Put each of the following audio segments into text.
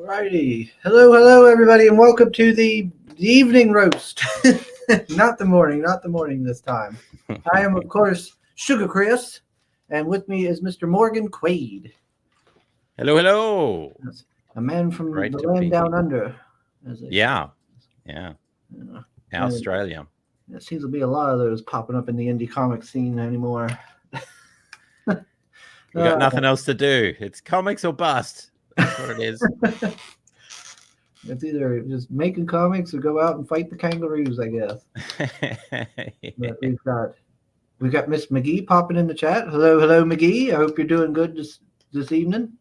Alrighty. Hello, everybody, and welcome to the evening roast. Not the morning this time. I am, of course, Sugar Chris, and with me is Mr. Morgan Quaid. Hello. A man from Great the to land be down here. under. Yeah. Uh, Australia. There seems to be a lot of those popping up in the indie comic scene anymore. We got nothing else to do. It's comics or bust. That's what it is. It's either just making comics or go out and fight the kangaroos, I guess. But we've got Miss McGee popping in the chat. Hello, McGee. I hope you're doing good this evening.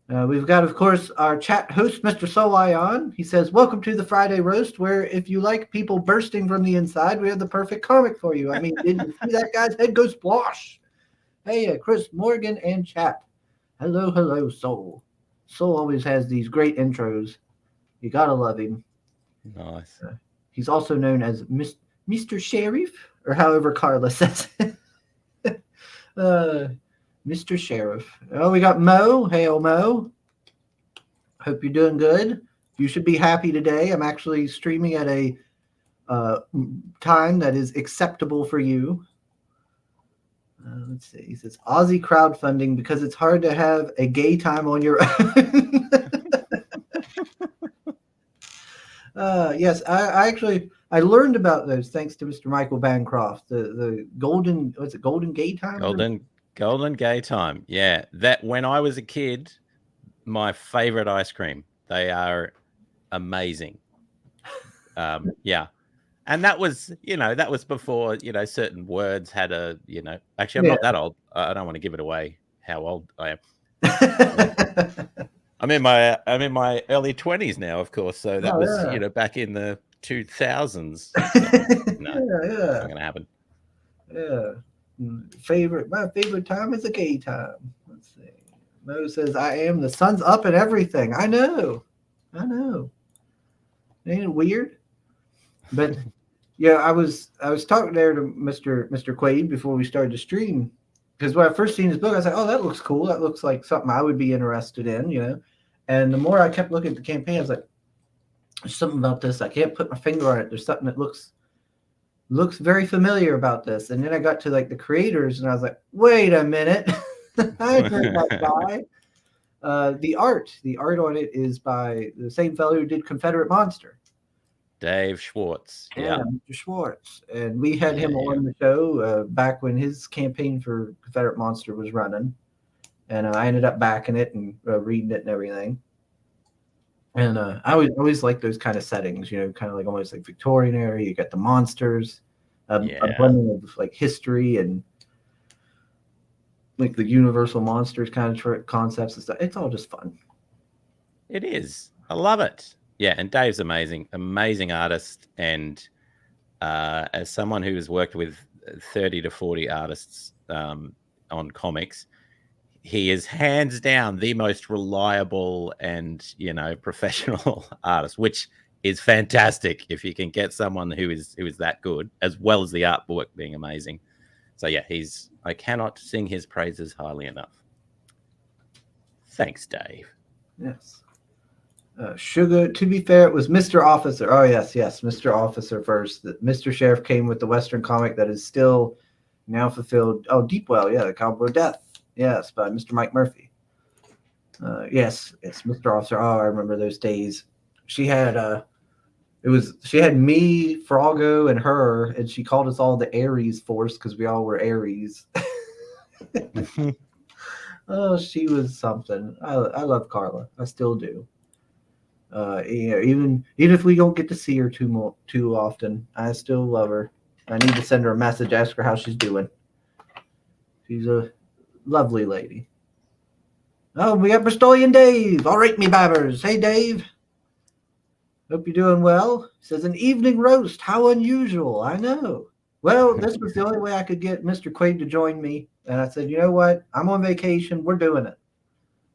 We've got, of course, our chat host, Mr. Solai, on. He says, "Welcome to the Friday roast, where if you like people bursting from the inside, we have the perfect comic for you." I mean, did you see that guy's head go splosh? Hey, Chris, Morgan, and chat. Hello, Soul. Soul always has these great intros. You gotta love him. Nice. He's also known as Mr. Sheriff, or however Carla says it. Mr. Sheriff. Oh, we got Mo. Hey, Mo. Hope you're doing good. You should be happy today. I'm actually streaming at a time that is acceptable for you. Let's see. He says Aussie crowdfunding because it's hard to have a gay time on your own. Yes, I learned about those thanks to Mr. Michael Bancroft. The golden gay time? Golden gay time. Yeah. That when I was a kid, my favorite ice cream. They are amazing. Yeah. And that was before, certain words had a, actually I'm not that old. I don't want to give it away how old I am. I'm in my early 20s now, of course. So that was, back in the 2000s. So, no, not going to happen. Yeah. My favorite time is a gay time. Let's see. Mo says, "I am the sun's up and everything." I know. Ain't it weird? But yeah, I was talking there to Mr. Quaid before we started to stream, because when I first seen his book, I was like, "Oh, that looks cool. That looks like something I would be interested in," And the more I kept looking at the campaign, I was like, "There's something about this. I can't put my finger on it. There's something that looks very familiar about this." And then I got to like the creators, and I was like, "Wait a minute, I've heard that guy." The art on it is by the same fellow who did Confederate Monster. Dave Schwartz. Yeah, Mr. Schwartz. And we had him on the show back when his campaign for Confederate Monster was running. And I ended up backing it and reading it and everything. And I always like those kind of settings, kind of like almost like Victorian era. You got the monsters, a blending of like history and like the universal monsters kind of concepts and stuff. It's all just fun. It is. I love it. Yeah, and Dave's amazing artist, and as someone who has worked with 30 to 40 artists on comics, he is hands down the most reliable and professional artist, which is fantastic if you can get someone who is that good, as well as the artwork being amazing. So yeah, I cannot sing his praises highly enough. Thanks, Dave. Yes. Sugar, to be fair, it was Mr. Officer. Oh, yes, Mr. Officer first. Mr. Sheriff came with the Western comic that is still now fulfilled. Oh, Deepwell, the Cowboy Death. Yes, by Mr. Mike Murphy. Yes, Mr. Officer. Oh, I remember those days. She had me, Froggo, and her, and she called us all the Aries Force because we all were Aries. Oh, she was something. I love Carla. I still do. Even if we don't get to see her too often, I still love her. I need to send her a message, ask her how she's doing. She's a lovely lady. Oh, we got Bristolian Dave. All right, me babbers. Hey, Dave. Hope you're doing well. Says an evening roast. How unusual. I know. Well, this was the only way I could get Mr. Quaid to join me. And I said, you know what? I'm on vacation. We're doing it.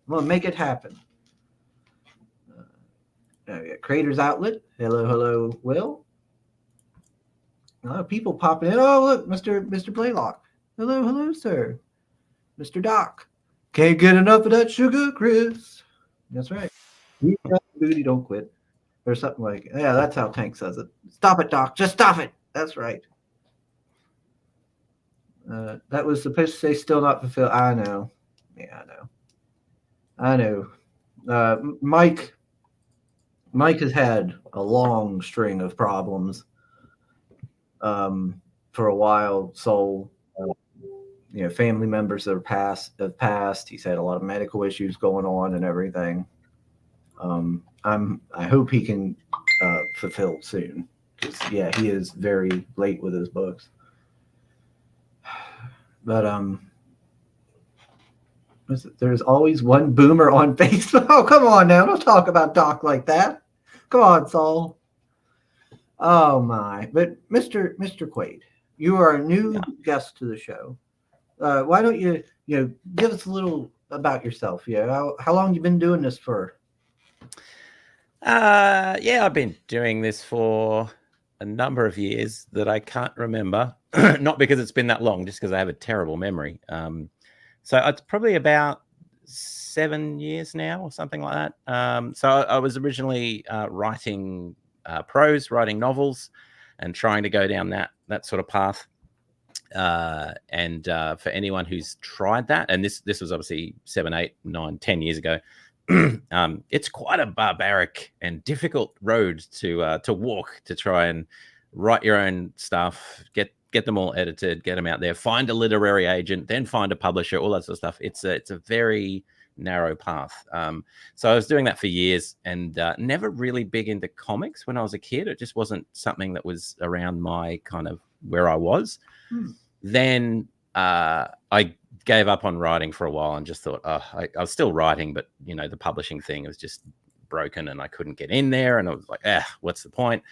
I'm going to make it happen. Creators Outlet. Hello, Will. A lot of people popping in. Oh, look, Mr. Blaylock. Hello, sir. Mr. Doc. Can't get enough of that sugar, Chris. That's right. You got the booty, don't quit. Or something like, yeah, that's how Tank says it. Stop it, Doc. Just stop it. That's right. That was supposed to say still not fulfilled. I know. Yeah, I know. Mike has had a long string of problems for a while. So, family members that have passed. He's had a lot of medical issues going on and everything. I hope he can fulfill soon. Because yeah, he is very late with his books. But there's always one boomer on Facebook. Oh, come on now, don't talk about Doc like that. Come on, Saul. Oh my! But Mr. Quaid, you are a new guest to the show. Why don't you give us a little about yourself? Yeah, how long you been doing this for? Yeah, I've been doing this for a number of years that I can't remember. Not because it's been that long, just because I have a terrible memory. So it's probably about 7 years now or something like that. So I was originally writing prose, writing novels, and trying to go down that sort of path. And for anyone who's tried that, and this was obviously 7, 8, 9, 10 years ago, it's quite a barbaric and difficult road to walk to try and write your own stuff, get them all edited, get them out there, find a literary agent, then find a publisher, all that sort of stuff. It's a very narrow path. So I was doing that for years and never really big into comics when I was a kid. It just wasn't something that was around my kind of where I was. Then I gave up on writing for a while and just thought, I was still writing, but the publishing thing was just broken and I couldn't get in there. And I was like, what's the point?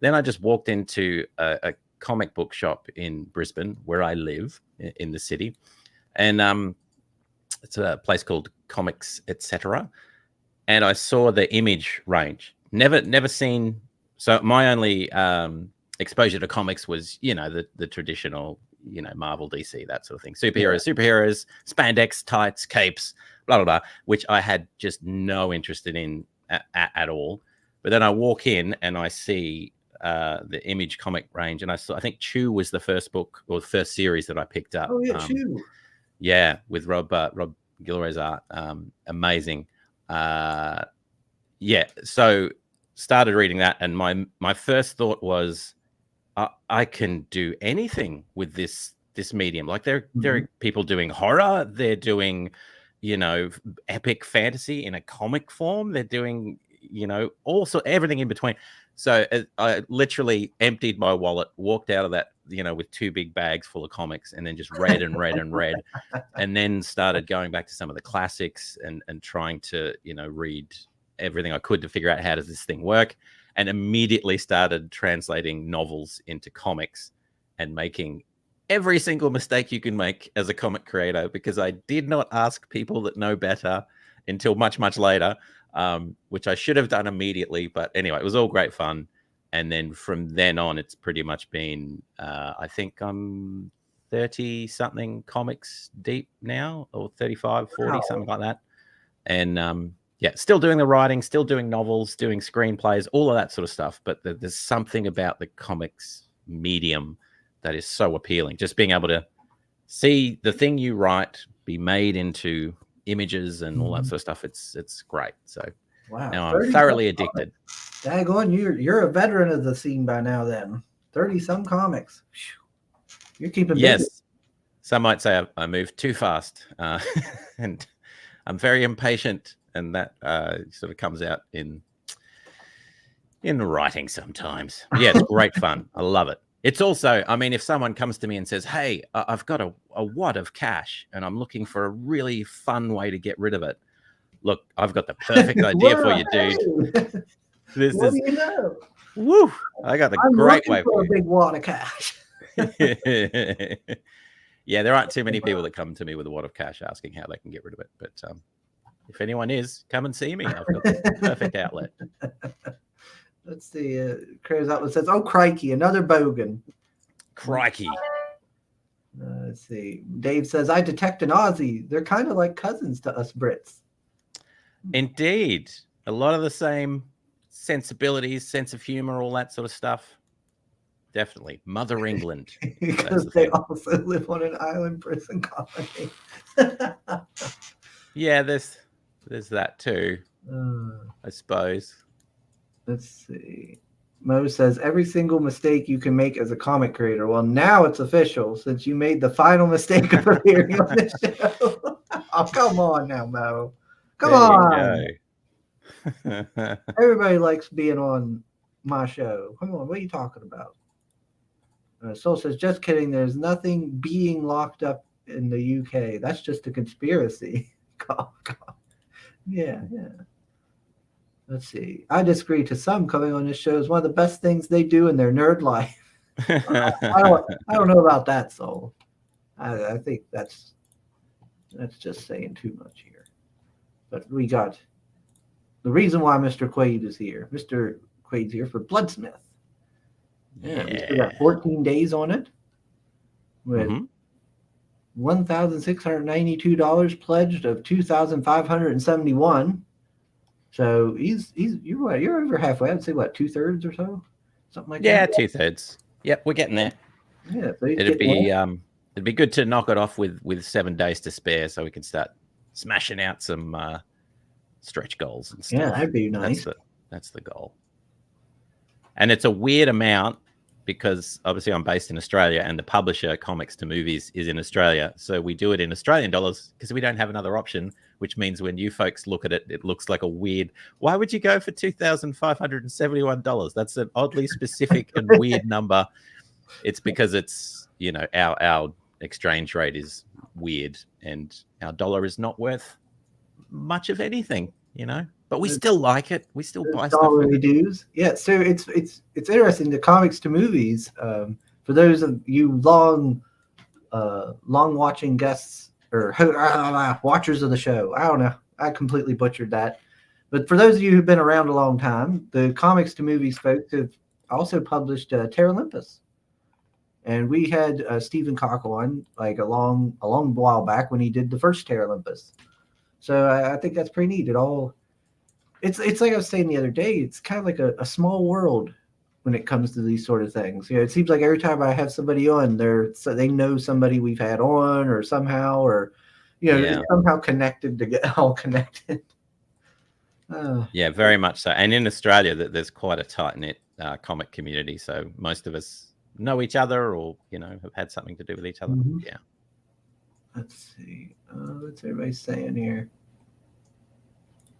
Then I just walked into a comic book shop in Brisbane, where I live in the city. And it's a place called Comics, Etc. And I saw the Image range. Never seen. So my only exposure to comics was, the traditional, Marvel, DC, that sort of thing. Superheroes, spandex, tights, capes, blah, blah, blah, which I had just no interest in at all. But then I walk in and I see the Image comic range, and I think Chew was the first book or the first series that I picked up. Oh yeah, Chew. Yeah, with Rob Guillory's art, amazing. Yeah, so started reading that, and my first thought was, I can do anything with this medium. Like there are people doing horror, they're doing, epic fantasy in a comic form. They're doing, also everything in between. So I literally emptied my wallet, walked out of that, with 2 big bags full of comics, and then just read and read and read, and then started going back to some of the classics and trying to, read everything I could to figure out how does this thing work, and immediately started translating novels into comics and making every single mistake you can make as a comic creator, because I did not ask people that know better until much, much later, which I should have done immediately. But anyway, it was all great fun. And then from then on, it's pretty much been, I think I'm 30 something comics deep now, or 35, 40, something like that. And yeah, still doing the writing, still doing novels, doing screenplays, all of that sort of stuff. But there's something about the comics medium that is so appealing. Just being able to see the thing you write be made into images and all that sort of stuff. It's great. So wow, now I'm thoroughly addicted. Daggone, you're a veteran of the scene by now then. 30 some comics. You're keeping busy. Yes. Some might say I moved too fast. And I'm very impatient, and that sort of comes out in writing sometimes. Yeah, it's great fun. I love it. It's also, I mean, if someone comes to me and says, hey, I've got a wad of cash and I'm looking for a really fun way to get rid of it. Look, I've got the perfect idea for you, dude. This what is, do you know? Woo! I got the great way for a big wad of cash. Yeah, there aren't too many people that come to me with a wad of cash asking how they can get rid of it. But if anyone is, come and see me. I've got the perfect outlet. Let's see. Cray's Outlet says, oh, crikey, another bogan. Crikey. Let's see. Dave says, I detect an Aussie. They're kind of like cousins to us Brits. Indeed. A lot of the same sensibilities, sense of humor, all that sort of stuff. Definitely. Mother England. That's Because the they thing. also live on an island prison colony. Yeah, there's that too, Uh, I suppose. let's see. Mo says every single mistake you can make as a comic creator. Well, now it's official since you made the final mistake of appearing on this show. Oh, come on now, Mo. Come There on. you go. Everybody likes being on my show. Come on, what are you talking about? Soul says, just kidding. There's nothing being locked up in the UK. That's just a conspiracy. Yeah, yeah. Let's see. I disagree to some. Coming on this show is one of the best things they do in their nerd life. I don't know about that, Soul. I think that's just saying too much here. But we got the reason why Mr. Quaid is here. Mr. Quaid's here for Bloodsmith. Yeah, we still got 14 days on it with $1,692 pledged of 2,571. So you're over halfway. I'd say what, 2/3 or so, something like that. Yeah, 2/3. Yep, we're getting there. Yeah, so it'd be good to knock it off with 7 days to spare, so we can start smashing out some stretch goals and stuff. Yeah, that'd be nice. That's the goal. And it's a weird amount because obviously I'm based in Australia and the publisher Comics to Movies is in Australia. So we do it in Australian dollars because we don't have another option, which means when you folks look at it, it looks like a weird, why would you go for $2,571? That's an oddly specific and weird number. It's because it's, our exchange rate is weird and our dollar is not worth much of anything, but we still like it. We still buy stuff. Dues. Yeah, so it's interesting. The Comics to Movies. For those of you long watching guests or watchers of the show, I don't know. I completely butchered that. But for those of you who've been around a long time, the Comics to Movies folks have also published Terra Olympus. And we had Stephen Cockle on like a long while back when he did the first Terra Olympus. So I think that's pretty neat. It's like I was saying the other day, it's kind of like a small world when it comes to these sort of things. It seems like every time I have somebody on, they know somebody we've had on or somehow, or they're somehow connected to get all connected. Yeah, very much so. And in Australia, there's quite a tight-knit comic community. So most of us know each other or, have had something to do with each other. Mm-hmm. Yeah. Let's see. What's everybody saying here?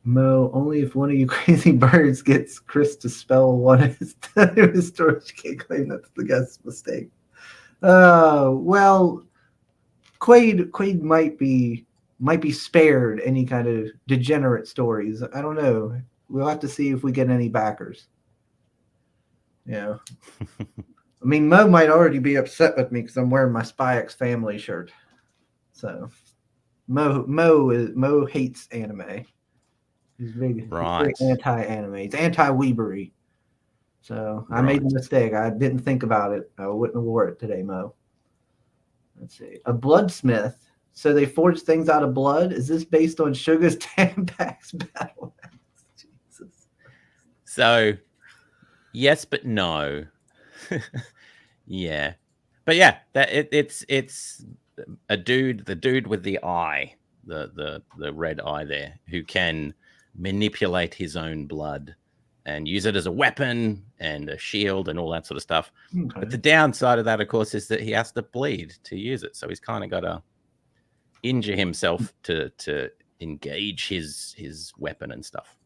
Mo, only if one of you crazy birds gets Chris to spell one of his stories, you can't claim that's the guest's mistake. Well, Quaid might be spared any kind of degenerate stories. I don't know. We'll have to see if we get any backers. Yeah. I mean, Mo might already be upset with me because I'm wearing my Spy X Family shirt. So Mo hates anime. He's big, right. He's anti-anime. He's anti-weebery. So I made a mistake. I didn't think about it. I wouldn't have wore it today, Mo. Let's see. A bloodsmith. So they forge things out of blood. Is this based on Sugar's Tampax battle? Jesus. So, yes, but no. Yeah, but yeah, it's a dude, the dude with the eye, the red eye there, who can manipulate his own blood and use it as a weapon and a shield and all that sort of stuff. Okay. But the downside of that, of course, is that he has to bleed to use it. So he's kind of got to injure himself to engage his weapon and stuff.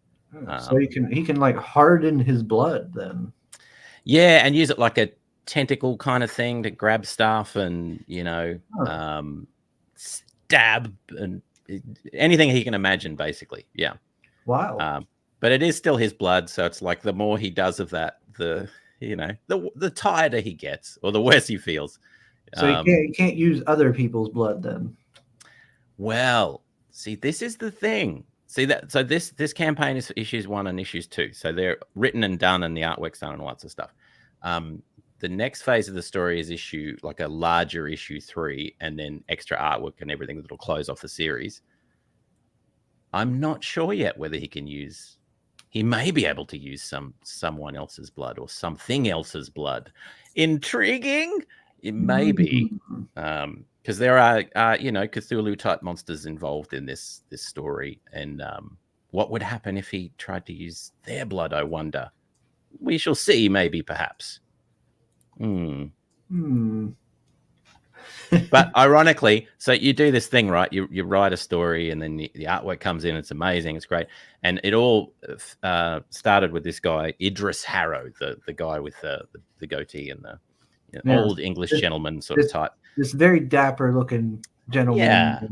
So he can like harden his blood then. Yeah, and use it like a tentacle kind of thing to grab stuff and stab and anything he can imagine, basically. Yeah. Wow. But it is still his blood, so it's like the more he does of that, the tireder he gets, or the worse he feels. So he can't use other people's blood then. Well, see, this is the thing. So this campaign is for issues 1 and issues 2. So they're written and done, and the artwork's done, and lots of stuff. The next phase of the story is a larger issue 3, and then extra artwork and everything that'll close off the series. I'm not sure yet whether he can use he may be able to use someone else's blood or something else's blood. Intriguing? It may be, because there are Cthulhu type monsters involved in this story, and what would happen if he tried to use their blood? I wonder. We shall see. Maybe, perhaps. But ironically, so you do this thing, right? You write a story, and then the artwork comes in. It's amazing. It's great. And it all started with this guy, Idris Harrow, the guy with the goatee and the old English gentleman sort of type. This very dapper looking gentleman. Yeah.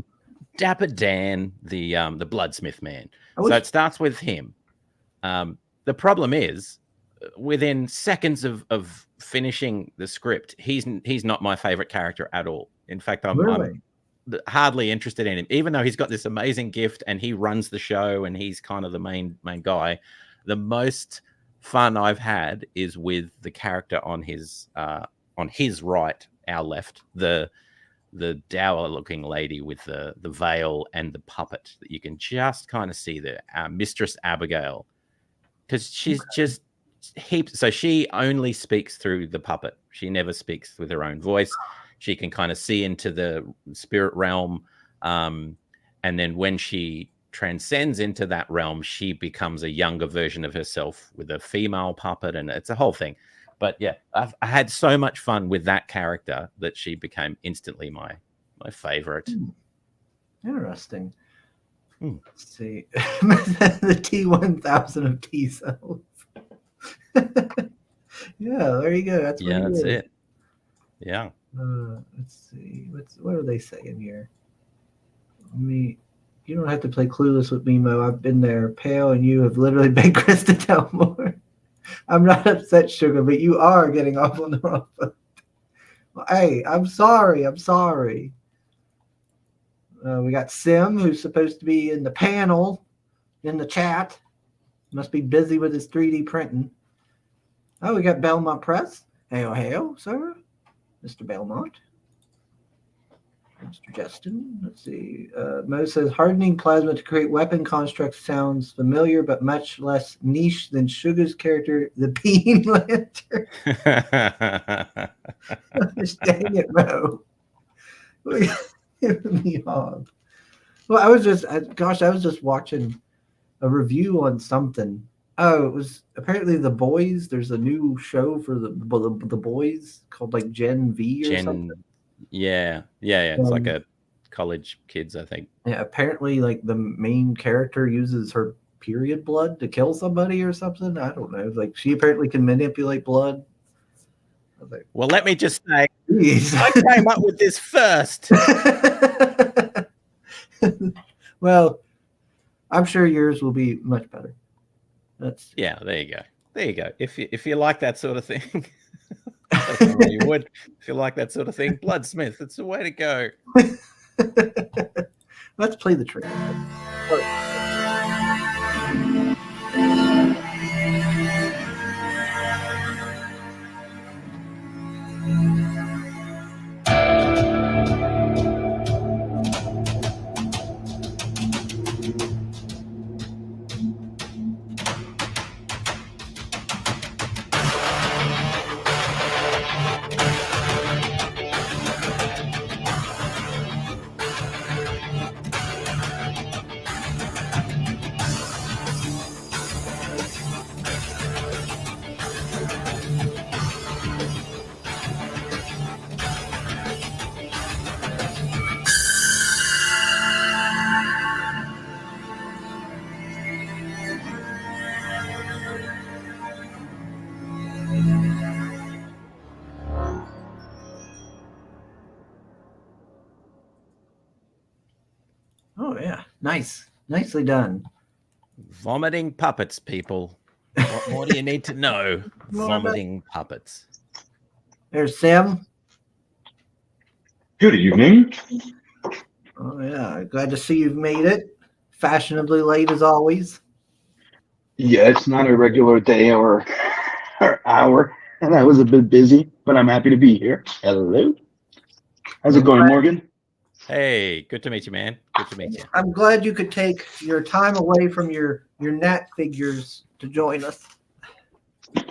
Dapper Dan, the bloodsmith man. So it starts with him. The problem is, within seconds of finishing the script, he's not my favorite character at all. In fact, I'm hardly interested in him, even though he's got this amazing gift and he runs the show and he's kind of the main guy. The most fun I've had is with the character on his right, our left, the dour looking lady with the veil and the puppet that you can just kind of see there, Mistress Abigail, because she's just heaps. So she only speaks through the puppet. She never speaks with her own voice. She can kind of see into the spirit realm, and then when she transcends into that realm, she becomes a younger version of herself with a female puppet, and it's a whole thing. But yeah, I had so much fun with that character that she became instantly my favorite. Interesting. Let's see. The T1000 of T cells. Yeah, there you go. That's it. Yeah. Let's see. What are they saying here? You don't have to play Clueless with me, Mo. I've been there. Pale and you have literally been Krista Delmore. I'm not upset, Sugar, but you are getting off on the wrong foot. Well, hey, I'm sorry. We got Sim, who's supposed to be in the panel, in the chat. Must be busy with his 3D printing. Oh, we got Belmont Press. Hail, sir. Mr. Belmont. Mr. Justin. Let's see. Mo says, hardening plasma to create weapon constructs sounds familiar, but much less niche than Sugar's character, the Bean Lantern. Dang it, Mo. Me off. Well, I was just watching a review on something. Oh, it was apparently The Boys. There's a new show for the Boys called like Gen V or something. Yeah. It's like a college kids, I think. Yeah, apparently like the main character uses her period blood to kill somebody or something. I don't know. Like she apparently can manipulate blood. Like, well, let me just say, I came up with this first. Well, I'm sure yours will be much better. Yeah, there you go. If you like that sort of thing, you would. If you like that sort of thing, Bloodsmith, it's the way to go. Let's play the trailer. Oh, yeah. Nicely done. Vomiting puppets, people. What more do you need to know? Vomiting puppets. There's Sam. Good evening. Oh, yeah. Glad to see you've made it. Fashionably late as always. Yeah, it's not a regular day or hour, and I was a bit busy, but I'm happy to be here. Hello. How's it going, Morgan? Hey, good to meet you, man. Good to meet you. I'm glad you could take your time away from your Nat figures to join us.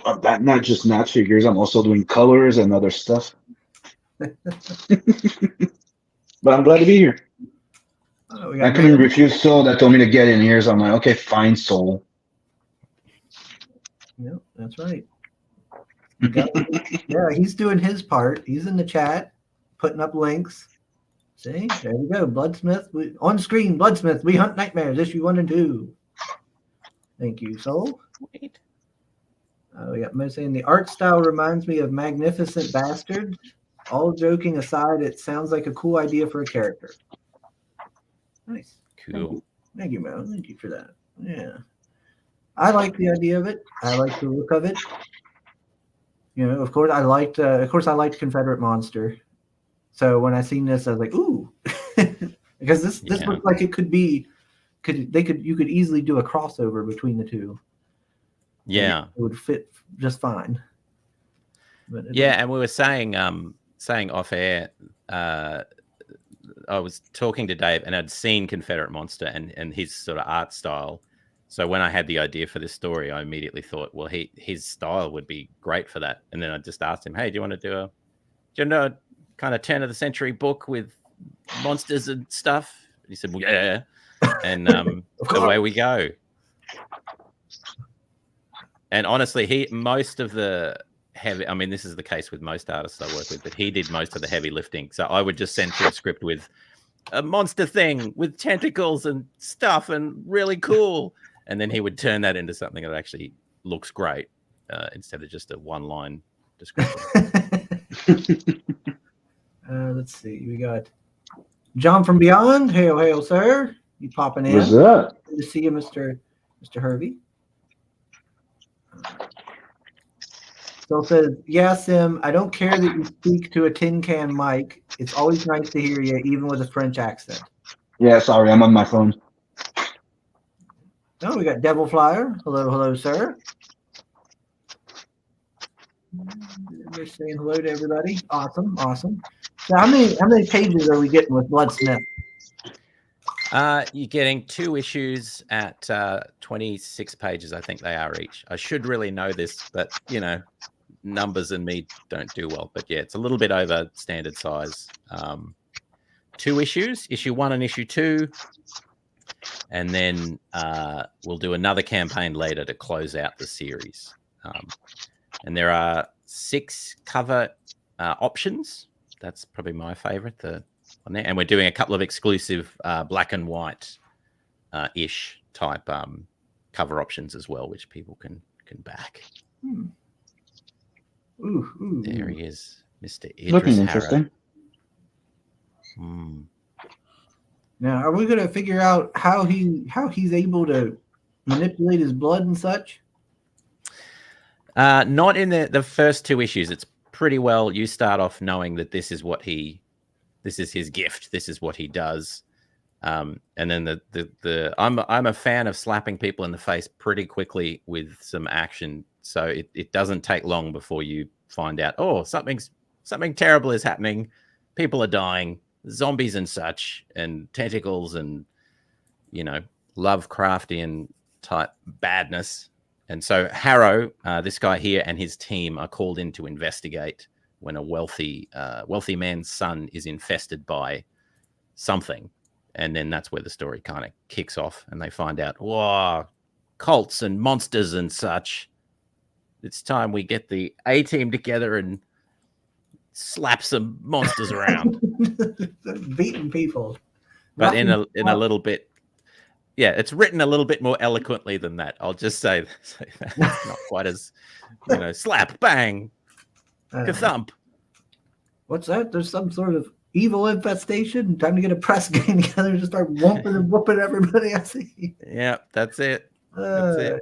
Not just Nat figures. I'm also doing colors and other stuff. But I'm glad to be here. Oh, I couldn't refuse Soul that told me to get in here, so I'm like, okay, fine, Soul. Yep, that's right. Yeah, he's doing his part. He's in the chat, putting up links. See, there we go. Bloodsmith, on screen. Bloodsmith, We Hunt Nightmares, issue 1 and 2. Thank you, Soul. We got Mo saying the art style reminds me of Magnificent Bastard. All joking aside, it sounds like a cool idea for a character. Nice. Cool. Thank you, Mo. Thank you for that. Yeah. I like the idea of it. I like the look of it. You know, of course I liked Confederate Monster. So when I seen this, I was like, ooh. Because this looks like it you could easily do a crossover between the two. Yeah. It would fit just fine. But and we were saying off air, I was talking to Dave and I'd seen Confederate Monster and his sort of art style. So when I had the idea for this story, I immediately thought, well, his style would be great for that. And then I just asked him, hey, do you want to do a kind of turn of the century book with monsters and stuff? And he said, well, yeah. And away we go. And honestly, most of the heavy, I mean, this is the case with most artists I work with, but he did most of the heavy lifting. So I would just send through a script with a monster thing with tentacles and stuff and really cool. And then he would turn that into something that actually looks great instead of just a one-line description. Let's see. We got John from Beyond. Hail, sir. You popping in? What's up? Good to see you, Mr. Hervey. So it says, yeah, Sim, I don't care that you speak to a tin can mic. It's always nice to hear you, even with a French accent. Yeah, sorry, I'm on my phone. Oh, we got Devil Flyer. Hello, sir. We're saying hello to everybody. Awesome. So how many pages are we getting with Bloodsmith? You're getting 2 issues at 26 pages, I think they are each. I should really know this, but numbers and me don't do well. But yeah, it's a little bit over standard size. 2 issues, issue 1 and issue 2. And then we'll do another campaign later to close out the series. And there are 6 cover options. That's probably my favorite. And we're doing a couple of exclusive black and white ish type cover options as well, which people can back. Ooh. There he is, Mr. Idris Looking Harrow. interesting. Now, are we going to figure out how he's able to manipulate his blood and such? Not in the first 2 issues. It's pretty well. You start off knowing that this is his gift. This is what he does. And then I'm a fan of slapping people in the face pretty quickly with some action. So it doesn't take long before you find out, oh, something terrible is happening. People are dying, zombies and such, and tentacles and, Lovecraftian type badness. And so Harrow, this guy here and his team are called in to investigate when a wealthy man's son is infested by something. And then that's where the story kind of kicks off and they find out, whoa, cults and monsters and such. It's time we get the A-team together and slap some monsters around. Beating people. But in a little bit, yeah, it's written a little bit more eloquently than that. I'll just say that's not quite as, slap, bang, ka-thump. What's that? There's some sort of evil infestation? Time to get a press gang together and just start whooping everybody I see. Yeah, that's it. That's it.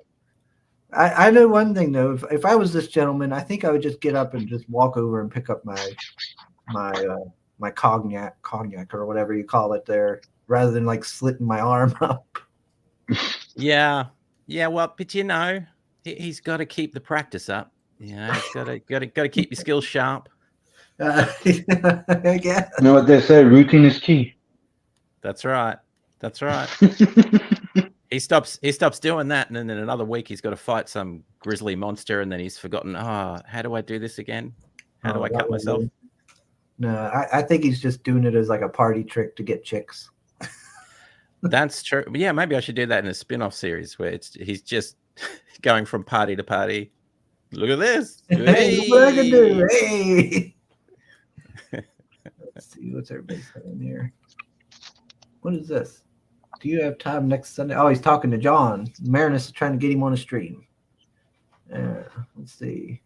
I know one thing though. If I was this gentleman, I think I would just get up and just walk over and pick up my cognac or whatever you call it there, rather than like slitting my arm up. Yeah. Well, but he's got to keep the practice up. He's got to keep your skills sharp. I guess. You know what they say? Routine is key. That's right. He stops doing that, and then in another week he's got to fight some grizzly monster, and then he's forgotten, how do I do this again? How do I cut myself? No, I think he's just doing it as like a party trick to get chicks. That's true. Yeah, maybe I should do that in a spin-off series where he's just going from party to party. Look at this. Hey, look what I can do. Hey. Let's see what's everybody saying here. What is this? Do you have time next Sunday? Oh, he's talking to John. Marinus is trying to get him on a stream. Let's see.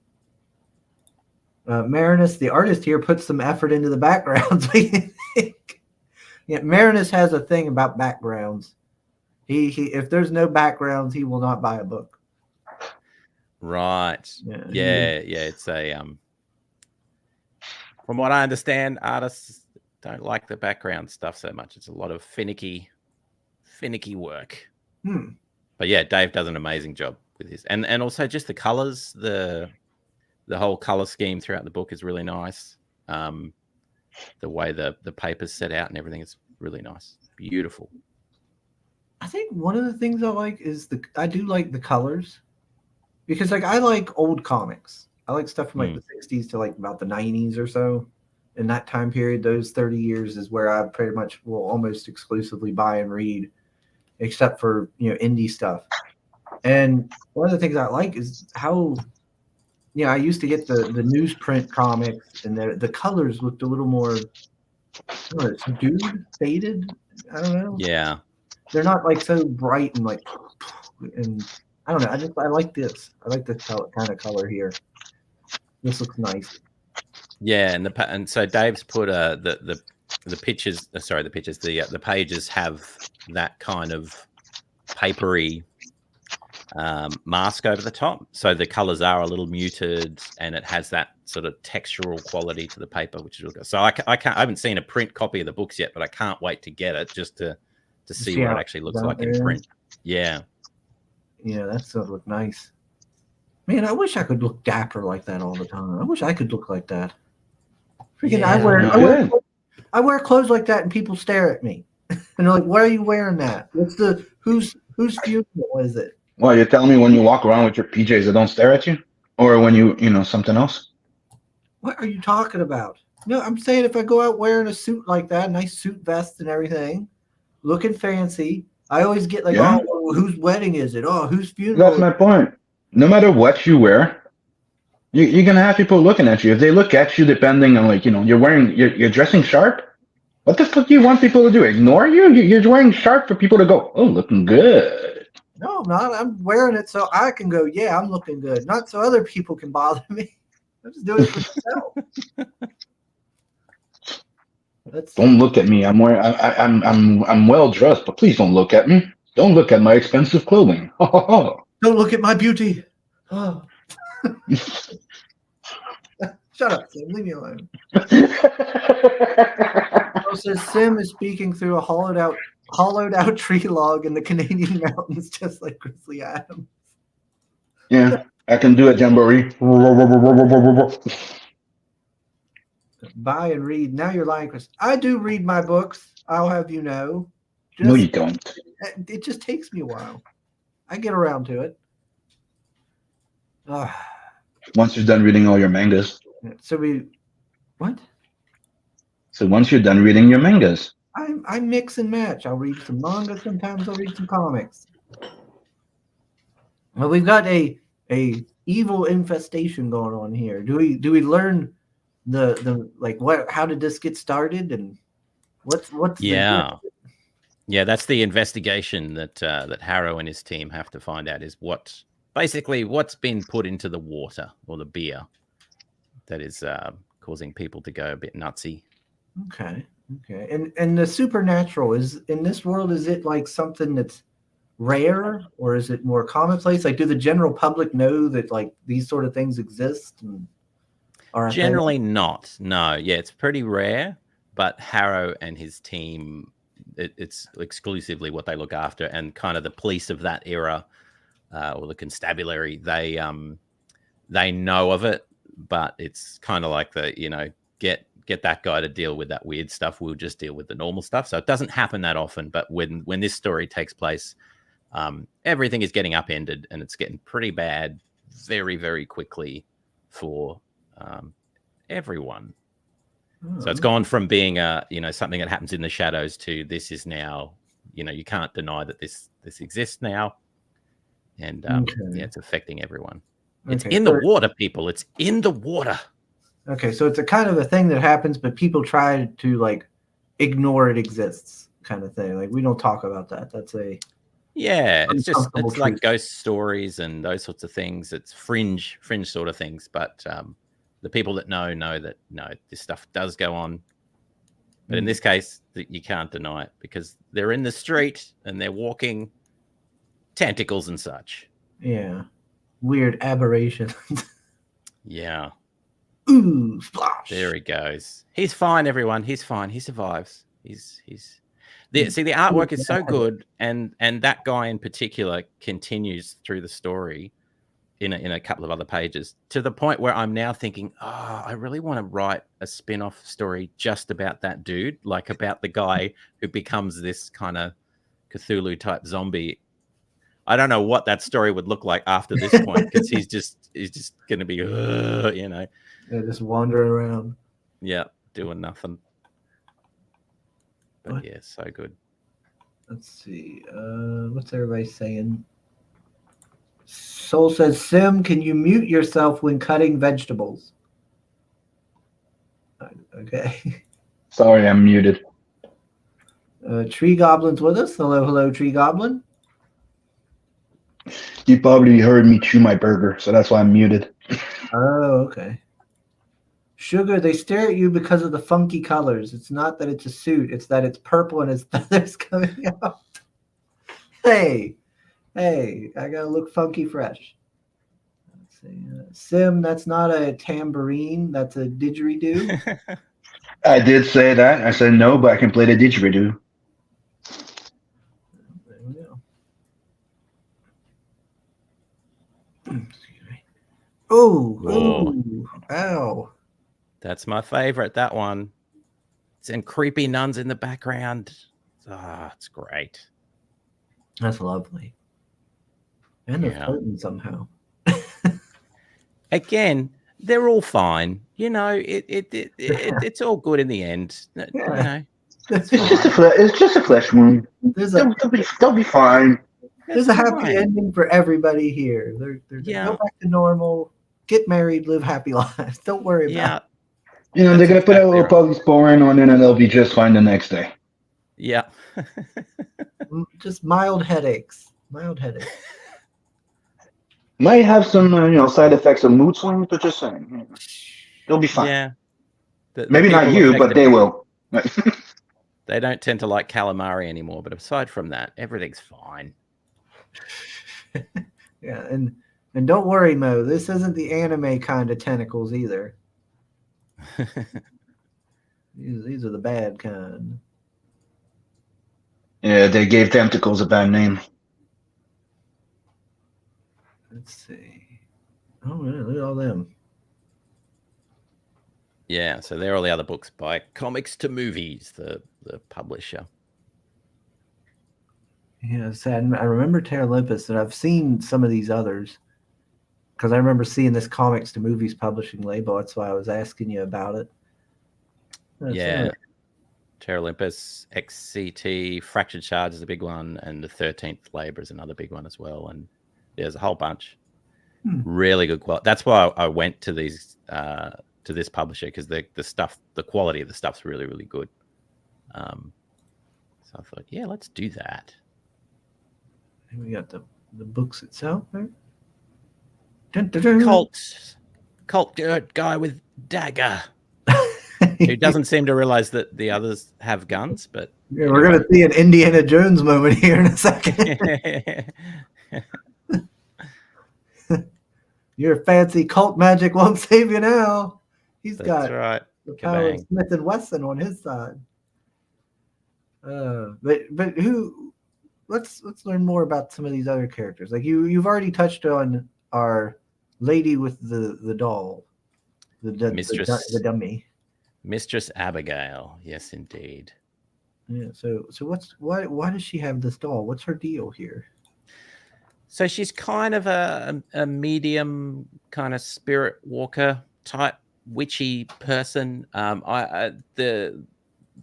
Marinus, the artist here, puts some effort into the backgrounds. Yeah, Marinus has a thing about backgrounds. He if there's no backgrounds, he will not buy a book. Right. Yeah. It's a from what I understand, artists don't like the background stuff so much. It's a lot of finicky work. But yeah, Dave does an amazing job with his, and also just the colors, the whole color scheme throughout the book is really nice. The way the paper's set out and everything is really nice, beautiful. I think one of the things I like is I do like the colors, because like I like old comics. I like stuff from like the 60s to like about the 90s or so. In that time period, those 30 years is where I pretty much will almost exclusively buy and read, except for indie stuff. And one of the things I like is how I used to get the newsprint comics, and the colors looked a little more subdued, faded. I don't know. Yeah, they're not like so bright and like, and I don't know. I like this. I like this kind of color here. This looks nice. Yeah, and so Dave's put the pictures. The pages have that kind of papery mask over the top, so the colors are a little muted, and it has that sort of textural quality to the paper, which is really good. So I haven't seen a print copy of the books yet, but I can't wait to get it just to see what it actually looks like in print. Yeah, that does look nice. Man, I wish I could look dapper like that all the time. I wish I could look like that. Freaking, yeah, I wear clothes like that, and people stare at me, and they're like, "Why are you wearing that? Whose funeral is it?" Well, you're telling me when you walk around with your PJs, they don't stare at you, or when you something else? What are you talking about? No, I'm saying if I go out wearing a suit like that, nice suit vest and everything, looking fancy, I always get like, "Oh, whose wedding is it? Oh, whose funeral?" That's my point. No matter what you wear, you're gonna have people looking at you. If they look at you, depending on you're dressing sharp. What the fuck do you want people to do? Ignore you? You're wearing sharp for people to go, "Oh, looking good." No, I'm not. I'm wearing it so I can go, "Yeah, I'm looking good," not so other people can bother me. I'm just doing it for myself. Don't look at me. I'm well dressed, but please don't look at me. Don't look at my expensive clothing. Don't look at my beauty. Oh. Shut up, Sim. Leave me alone. It says Sim is speaking through a hollowed out tree log in the Canadian mountains, just like Grizzly Adams. Yeah, I can do it, Jamboree. Buy and read. Now you're lying, Chris. I do read my books. I'll have you know. No, you don't. It just takes me a while. I get around to it. Once you're done reading all your mangas. What? So once you're done reading your mangas. I mix and match. I'll read some manga. Sometimes I'll read some comics. Well, we've got a evil infestation going on here. Do we learn how did this get started, and what's that's the investigation that Harrow and his team have to find out, is what's been put into the water or the beer that is causing people to go a bit nutsy. Okay. And the supernatural is in this world, is it like something that's rare, or is it more commonplace? Like, do the general public know that like these sort of things exist? Generally not. No. Yeah, it's pretty rare, but Harrow and his team, it's exclusively what they look after, and kind of the police of that era, or the constabulary, they know of it, but it's kind of like get that guy to deal with that weird stuff. We'll just deal with the normal stuff. So it doesn't happen that often. But when this story takes place, everything is getting upended and it's getting pretty bad very, very quickly for everyone. So it's gone from being something that happens in the shadows to this is now, you can't deny that this exists now. And it's affecting everyone. It's in the water, people. It's in the water. Okay, so it's a kind of a thing that happens, but people try to like ignore it exists, kind of thing. Like we don't talk about that. That's it's like ghost stories and those sorts of things. It's fringe sort of things. But the people that know that this stuff does go on. But in this case, you can't deny it because they're in the street and they're walking tentacles and such. Yeah, weird aberrations. Yeah. Ooh, splash. There he goes. He's fine, everyone. He's fine. He survives. The artwork is so good, and that guy in particular continues through the story in a couple of other pages to the point where I'm now thinking, I really want to write a spin-off story just about that dude, like about the guy who becomes this kind of Cthulhu type zombie. I don't know what that story would look like after this point because he's just going to be, just wandering around. Yeah, doing nothing. But yeah, so good. Let's see. What's everybody saying? Soul says, Sim, can you mute yourself when cutting vegetables? Okay. Sorry, I'm muted. Tree Goblin's with us. Hello, Tree Goblin. You probably heard me chew my burger, so that's why I'm muted. Oh, okay. Sugar, they stare at you because of the funky colors. It's not that it's a suit. It's that it's purple and his feathers coming out. Hey, I gotta look funky fresh. Let's see. Sim, that's not a tambourine. That's a didgeridoo. I did say that. I said no, but I can play the didgeridoo. There we go. Oh, ow. That's my favorite, that one. And creepy nuns in the background. It's great. That's lovely. And they're floating somehow. Again, they're all fine. It's all good in the end. Yeah. It's just a flesh wound. They'll be fine. There's a happy ending for everybody here. They're go back to normal, get married, live happy lives. Don't worry about it. They're going to put a little polysporin on it and they'll be just fine the next day. Yeah. Just mild headaches. Might have some, side effects of mood swings, but just saying. They'll be fine. Yeah. Maybe not you, but they will. They don't tend to like calamari anymore, but aside from that, everything's fine. Yeah, and don't worry, Mo. This isn't the anime kind of tentacles either. These are the bad kind. Yeah, they gave tentacles a bad name. Let's see. Oh, yeah, look at all them. Yeah, so they're all the other books by Comics to Movies, the publisher. Yeah, sad. I remember Terra Olympus, and I've seen some of these others because I remember seeing this Comics to Movies publishing label. That's why I was asking you about it. Terra Olympus, XCT, Fractured Shards is a big one, and the 13th Labor is another big one as well. And there's a whole bunch. Really good quality. That's why I went to these to this publisher because the quality of the stuff's really, really good. So I thought, let's do that. And we got the books itself there. Cult guy with dagger. Who doesn't seem to realize that the others have guns, but we're going to see an Indiana Jones moment here in a second. Your fancy cult magic won't save you now. That's got the power of Smith and Wesson on his side. But who? Let's learn more about some of these other characters. Like you've already touched on our lady with the doll, the mistress, the dummy. Mistress Abigail. Yes, indeed. Yeah. So why does she have this doll? What's her deal here? So she's kind of a medium kind of spirit walker type witchy person. The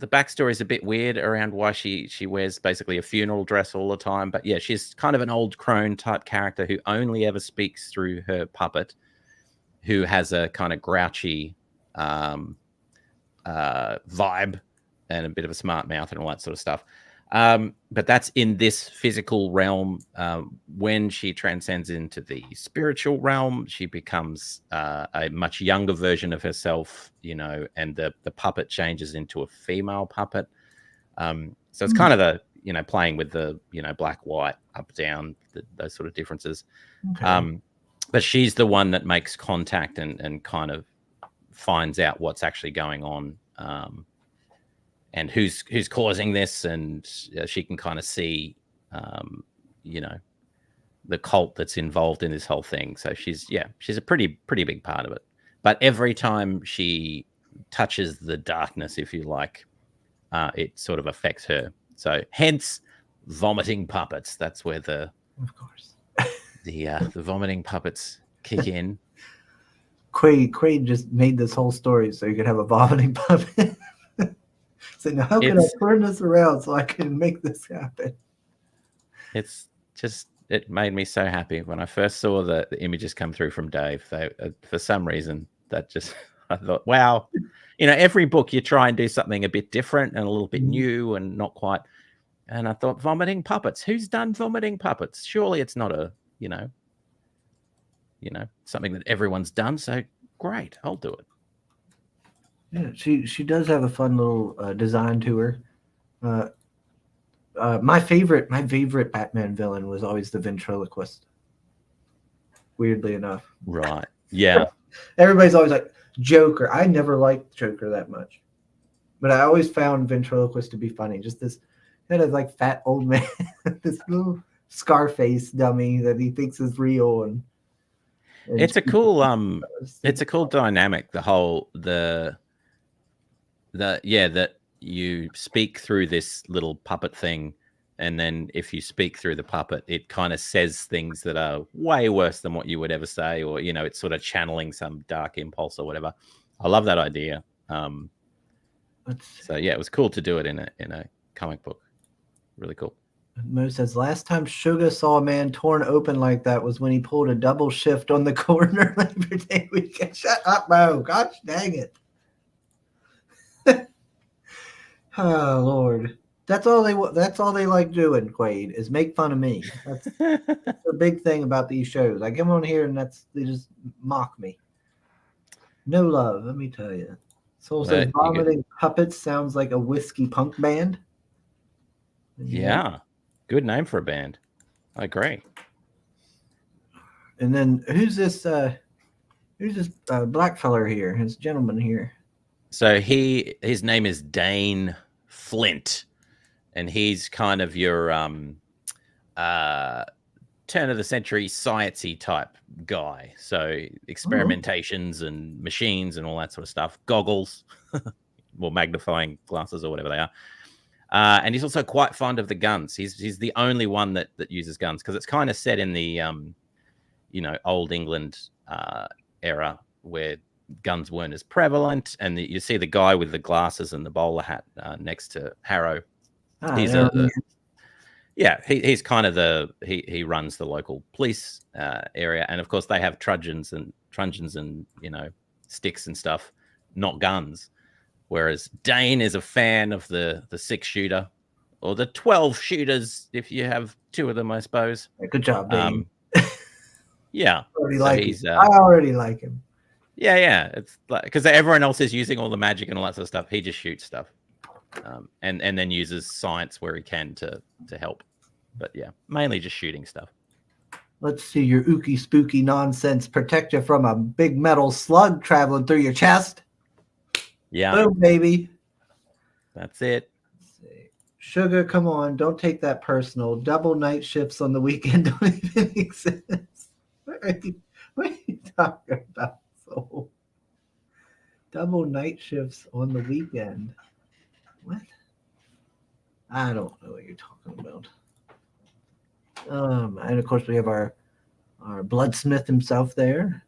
backstory is a bit weird around why she wears basically a funeral dress all the time. But yeah, she's kind of an old crone type character who only ever speaks through her puppet, who has a kind of grouchy vibe and a bit of a smart mouth and all that sort of stuff. But that's in this physical realm. When she transcends into the spiritual realm, she becomes a much younger version of herself, and the puppet changes into a female puppet. So it's kind of the, playing with the, black, white, up, down, those sort of differences. Okay. But she's the one that makes contact and kind of finds out what's actually going on. And who's causing this, and she can kind of see, the cult that's involved in this whole thing. So she's a pretty big part of it. But every time she touches the darkness, if you like, it sort of affects her. So hence vomiting puppets. That's where the vomiting puppets kick in. Quaid just made this whole story so you could have a vomiting puppet. So now how can I turn this around so I can make this happen? It made me so happy when I first saw the images come through from Dave. For some reason, I thought, wow, every book you try and do something a bit different and a little bit new and not quite. And I thought, vomiting puppets. Who's done vomiting puppets? Surely it's not something that everyone's done. So great, I'll do it. Yeah, she does have a fun little design to her. My favorite Batman villain was always the ventriloquist. Weirdly enough, right? Yeah. Everybody's always like Joker. I never liked Joker that much, but I always found ventriloquist to be funny. Just this kind of like fat old man, this little Scarface dummy that he thinks is real, and it's a cool dynamic. The whole that you speak through this little puppet thing, and then if you speak through the puppet, it kind of says things that are way worse than what you would ever say, or it's sort of channeling some dark impulse or whatever. I love that idea. So yeah, it was cool to do it in a comic book. Really cool. Mo says last time Suga saw a man torn open like that was when he pulled a double shift on the corner Labor Day weekend. Shut up, Mo! Gosh dang it! Oh Lord, that's all they like doing. Quaid is make fun of me. That's a big thing about these shows. I come on here and they just mock me. No love, let me tell you. Soul says vomiting puppets sounds like a whiskey punk band. Yeah, good name for a band. I agree. And then who's this black feller here? His gentleman here. So his name is Dane Flint, and he's kind of your turn of the century sciencey type guy. So experimentations and machines and all that sort of stuff. Goggles, or magnifying glasses or whatever they are. And he's also quite fond of the guns. He's the only one that uses guns, because it's kind of set in the old England era where guns weren't as prevalent, and you see the guy with the glasses and the bowler hat next to Harrow. He's he's kind of he runs the local police area, and of course they have truncheons and sticks and stuff, not guns. Whereas Dane is a fan of the 6-shooter or the 12 shooters if you have two of them, I suppose. Good job, Dane. Yeah, I already like him. Yeah, it's like, because everyone else is using all the magic and all that sort of stuff. He just shoots stuff, and then uses science where he can to help. But yeah, mainly just shooting stuff. Let's see your ooky spooky nonsense protect you from a big metal slug traveling through your chest. Yeah, boom, baby. That's it. Sugar, come on, don't take that personal. Double night shifts on the weekend don't even exist. What are you talking about? Double night shifts on the weekend. What? I don't know what you're talking about. And of course we have our bloodsmith himself there,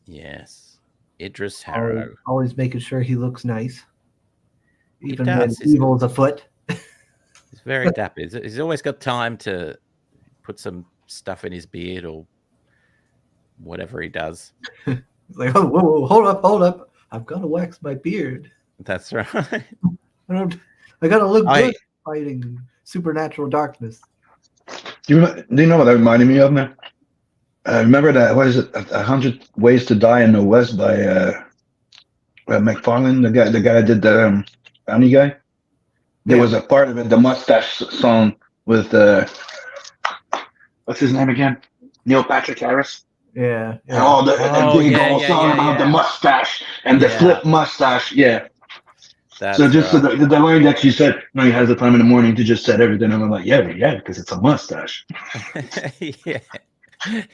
Yes. Idris always, Harrow. always making sure he looks nice, He even when does. evil is afoot. He's very dapper. He's always got time to put some stuff in his beard or whatever he does. He's like, oh, whoa, whoa, hold up! I've got to wax my beard. That's right. I gotta look I- good fighting supernatural darkness. Do you know what that reminded me of, man? Remember that? What is it? 100 Ways to Die in the West by McFarlane, the guy that did the Bounty Guy. There was a part of it, the mustache song with what's his name again? Neil Patrick Harris. Yeah. And all the big old song about the mustache and the flip mustache. Yeah. That's so just right. the line that you said, no, he has the time in the morning to just set everything. And I'm like, yeah, because it's a mustache.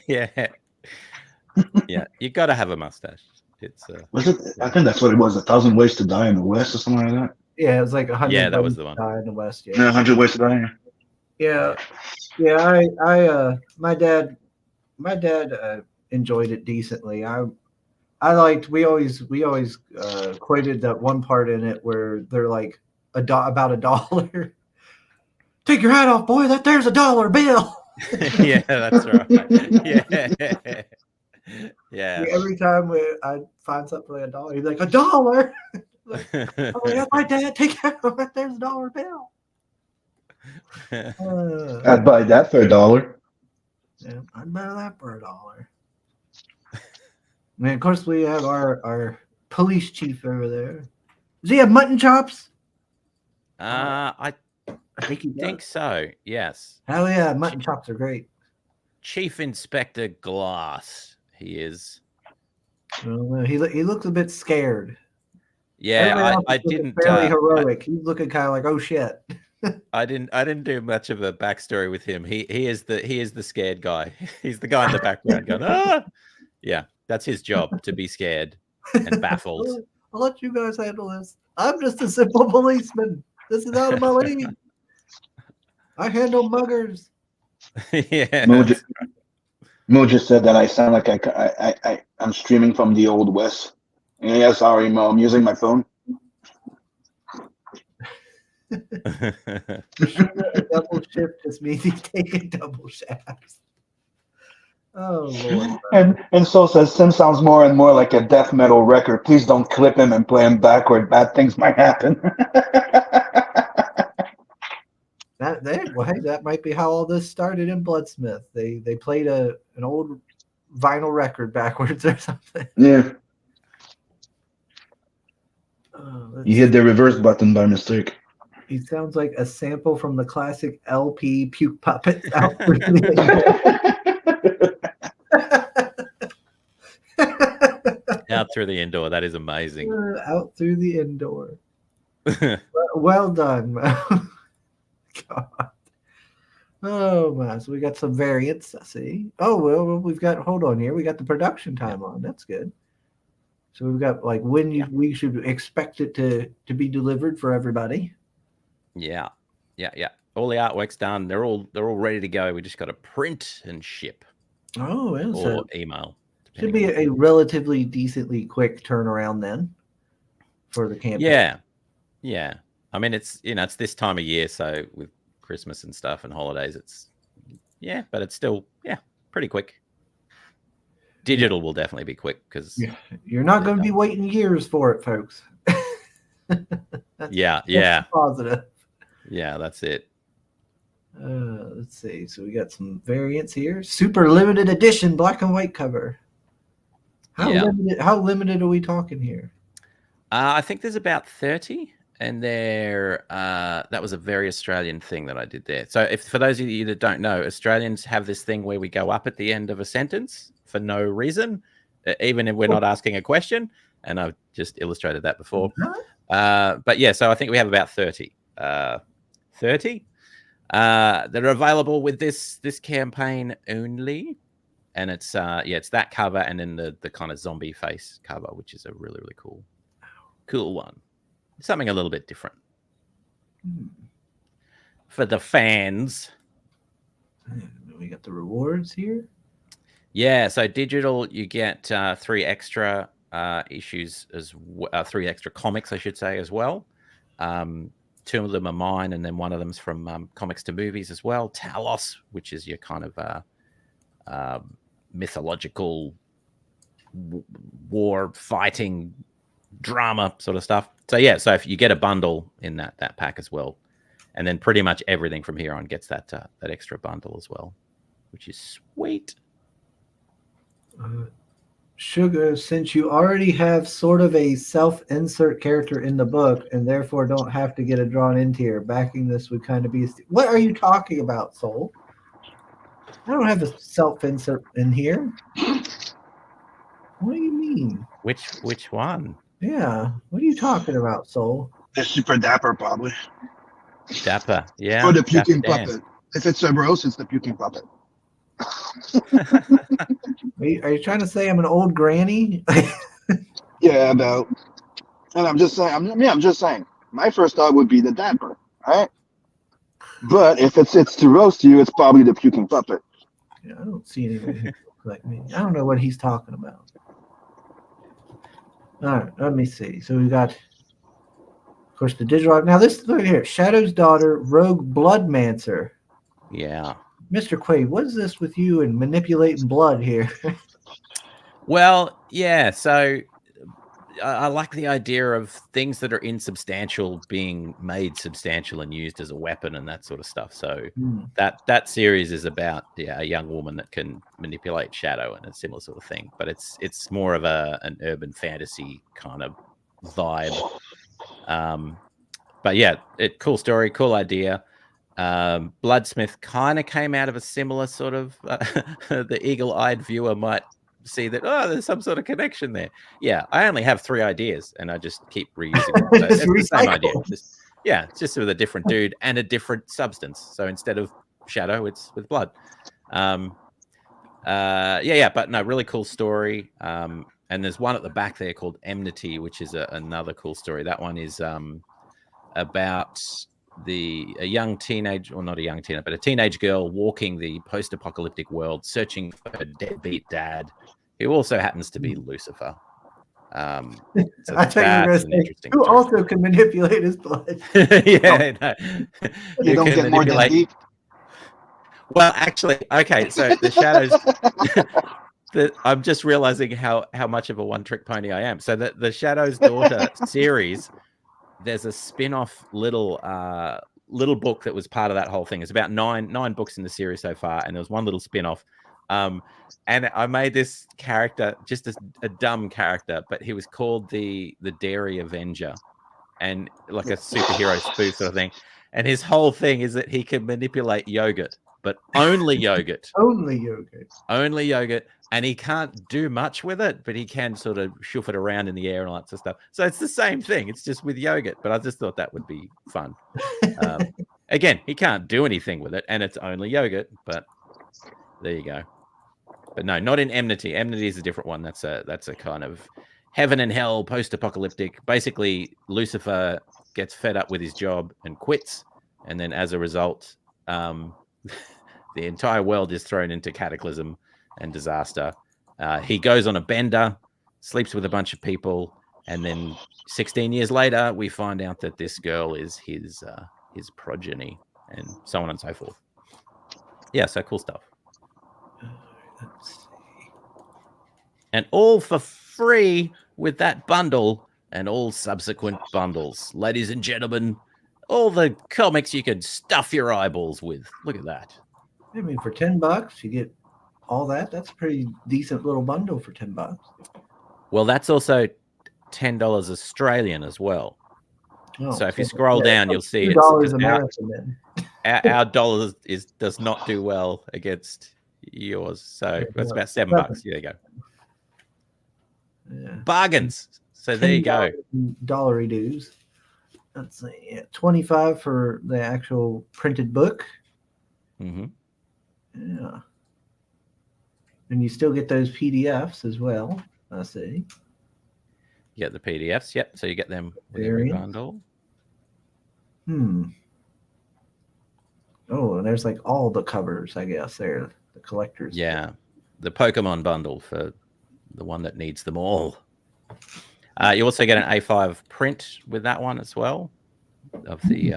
yeah. You got to have a mustache. It's was it? I think that's what it was. 1,000 Ways to Die in the West or something like that. Yeah, it was like 100. Yeah, that was the one. Die in the West. Yeah, 100 Ways to Die. Yeah. My dad enjoyed it decently. I liked. We always quoted that one part in it where they're like about $1. Take your hat off, boy. There's $1 bill. Yeah, that's right. Yeah. Every time I find something like $1, he's like $1. Like, oh, that's my dad. Take your hat off. There's $1 bill. I'd buy that for $1. Yeah, I'd buy that for $1. I mean, of course, we have our police chief over there. Does he have mutton chops? I think so. Yes. Hell yeah, mutton chops are great. Chief Inspector Glass. He is. Well, he looks a bit scared. Yeah, I didn't. Fairly heroic. He's looking kind of like, oh shit. I didn't do much of a backstory with him. He is the scared guy. He's the guy in the background going, ah. Yeah, that's his job, to be scared and baffled. I'll let you guys handle this. I'm just a simple policeman. This is out of my league. I handle muggers. Yeah. Mo just said that I sound like I'm streaming from the Old West. Yeah, sorry, Mo. I'm using my phone. A double shift just means he's taking double shafts. Oh Lord. And so says Sim sounds more and more like a death metal record. Please don't clip him and play him backward. Bad things might happen. That might be how all this started in Bloodsmith. They played an old vinyl record backwards or something. Yeah. You hit the reverse button by mistake. He sounds like a sample from the classic LP Puke Puppet out Out through the indoor. That is amazing. Out through the indoor. Well done, man. God. Oh man, so we got some variants. I see. Oh well, we've got. Hold on here. We got the production time on. That's good. So we've got like when we should expect it to be delivered for everybody. Yeah. All the artwork's done. They're all ready to go. We just got to print and ship. Oh, well, or so email. Should be a relatively decently quick turnaround then for the campaign. Yeah. I mean, it's this time of year, so with Christmas and stuff and holidays, but it's still pretty quick. Digital will definitely be quick because you're not going to be waiting years for it, folks. That's positive. Yeah, that's it. Let's see. So we got some variants here. Super limited edition black and white cover. How limited are we talking here? I think there's about 30, and that was a very Australian thing that I did there. So for those of you that don't know, Australians have this thing where we go up at the end of a sentence for no reason, even if we're not asking a question. And I've just illustrated that before. But yeah, so I think we have about 30. 30 that are available with this campaign only. And it's that cover and then the kind of zombie face cover, which is a really, really cool cool one. Something a little bit different Hmm. for the fans. We got the rewards here. Yeah, so digital, you get 3 extra issues, 3 extra comics, I should say, as well. 2 of them are mine, and then one of them's from Comics to Movies as well. Talos, which is your kind of mythological war fighting drama sort of stuff. So yeah, so if you get a bundle in that pack as well, and then pretty much everything from here on gets that extra bundle as well, which is sweet. Sugar, since you already have sort of a self-insert character in the book and therefore don't have to get a drawn in tier, backing this would kind of be... What are you talking about, Soul? I don't have a self-insert in here. What do you mean? Which one? Yeah, what are you talking about, Soul? They're super dapper, probably. Dapper, yeah. Or the puking Dapper Dan. puppet. If it's Cerberus, it's the puking puppet. Are you trying to say I'm an old granny? Yeah, about. And I'm just saying. I'm just saying. My first thought would be the dapper, right? But if it's to roast you, it's probably the puking puppet. Yeah, I don't see anyone who looks like me. I don't know what he's talking about. All right, let me see. So we got, of course, the digital. Now this, look here, Shadow's daughter, Rogue Bloodmancer. Yeah. Mr. Quaid, what is this with you and manipulating blood here? Well, yeah. So I like the idea of things that are insubstantial being made substantial and used as a weapon and that sort of stuff. So that series is about a young woman that can manipulate shadow and a similar sort of thing. But it's more of an urban fantasy kind of vibe. But yeah, cool story, cool idea. Bloodsmith kind of came out of a similar sort of the eagle-eyed viewer might see that there's some sort of connection there. Yeah, I only have 3 ideas and I just keep reusing them. So it's the same idea. It's just with a different dude and a different substance. So instead of shadow, it's with blood. But no, really cool story. And there's one at the back there called Enmity, which is another cool story. That one is about a young teenage, or not a young teenager, but a teenage girl walking the post-apocalyptic world, searching for her deadbeat dad, who also happens to be Lucifer. So I thought you were going to say, who also can manipulate his blood. Yeah, no. You don't get more than deep. Well, actually, okay, so the shadows. I'm just realizing how much of a one-trick pony I am. So the Shadow's Daughter series, there's a spin-off little book that was part of that whole thing. It's about nine books in the series so far, and there was one little spin-off. And I made this character, just a dumb character, but he was called the Dairy Avenger, and like a superhero spoof sort of thing. And his whole thing is that he can manipulate yogurt, but only yogurt. Only yogurt. Only yogurt. And he can't do much with it, but he can sort of shoof it around in the air and all that sort of stuff. So it's the same thing. It's just with yogurt. But I just thought that would be fun. Again, he can't do anything with it, and it's only yogurt. But there you go. But no, not in Enmity. Enmity is a different one. That's a kind of heaven and hell, post-apocalyptic. Basically, Lucifer gets fed up with his job and quits, and then as a result, the entire world is thrown into cataclysm and disaster. He goes on a bender, sleeps with a bunch of people, and then 16 years later, we find out that this girl is his progeny, and so on and so forth. Yeah, so cool stuff. Let's see. And all for free with that bundle and all subsequent bundles. Ladies and gentlemen, all the comics you can stuff your eyeballs with. Look at that. I mean, for $10, you get all that. That's a pretty decent little bundle for $10. Well, that's also $10 Australian as well. Oh, so if you scroll down, you'll see $2 American then. Our dollar does not do well against yours. So that's about $7. There you go. Yeah. Bargains. So there you go. Dollary dues. Let's see. Yeah, $25 for the actual printed book. Mm-hmm. Yeah. And you still get those PDFs as well. I see. You get the PDFs. Yep. So you get them with every Variants. bundle. Oh, and there's like all the covers, I guess. There, the collectors. Yeah, the Pokemon bundle for the one that needs them all. You also get an A5 print with that one as well of the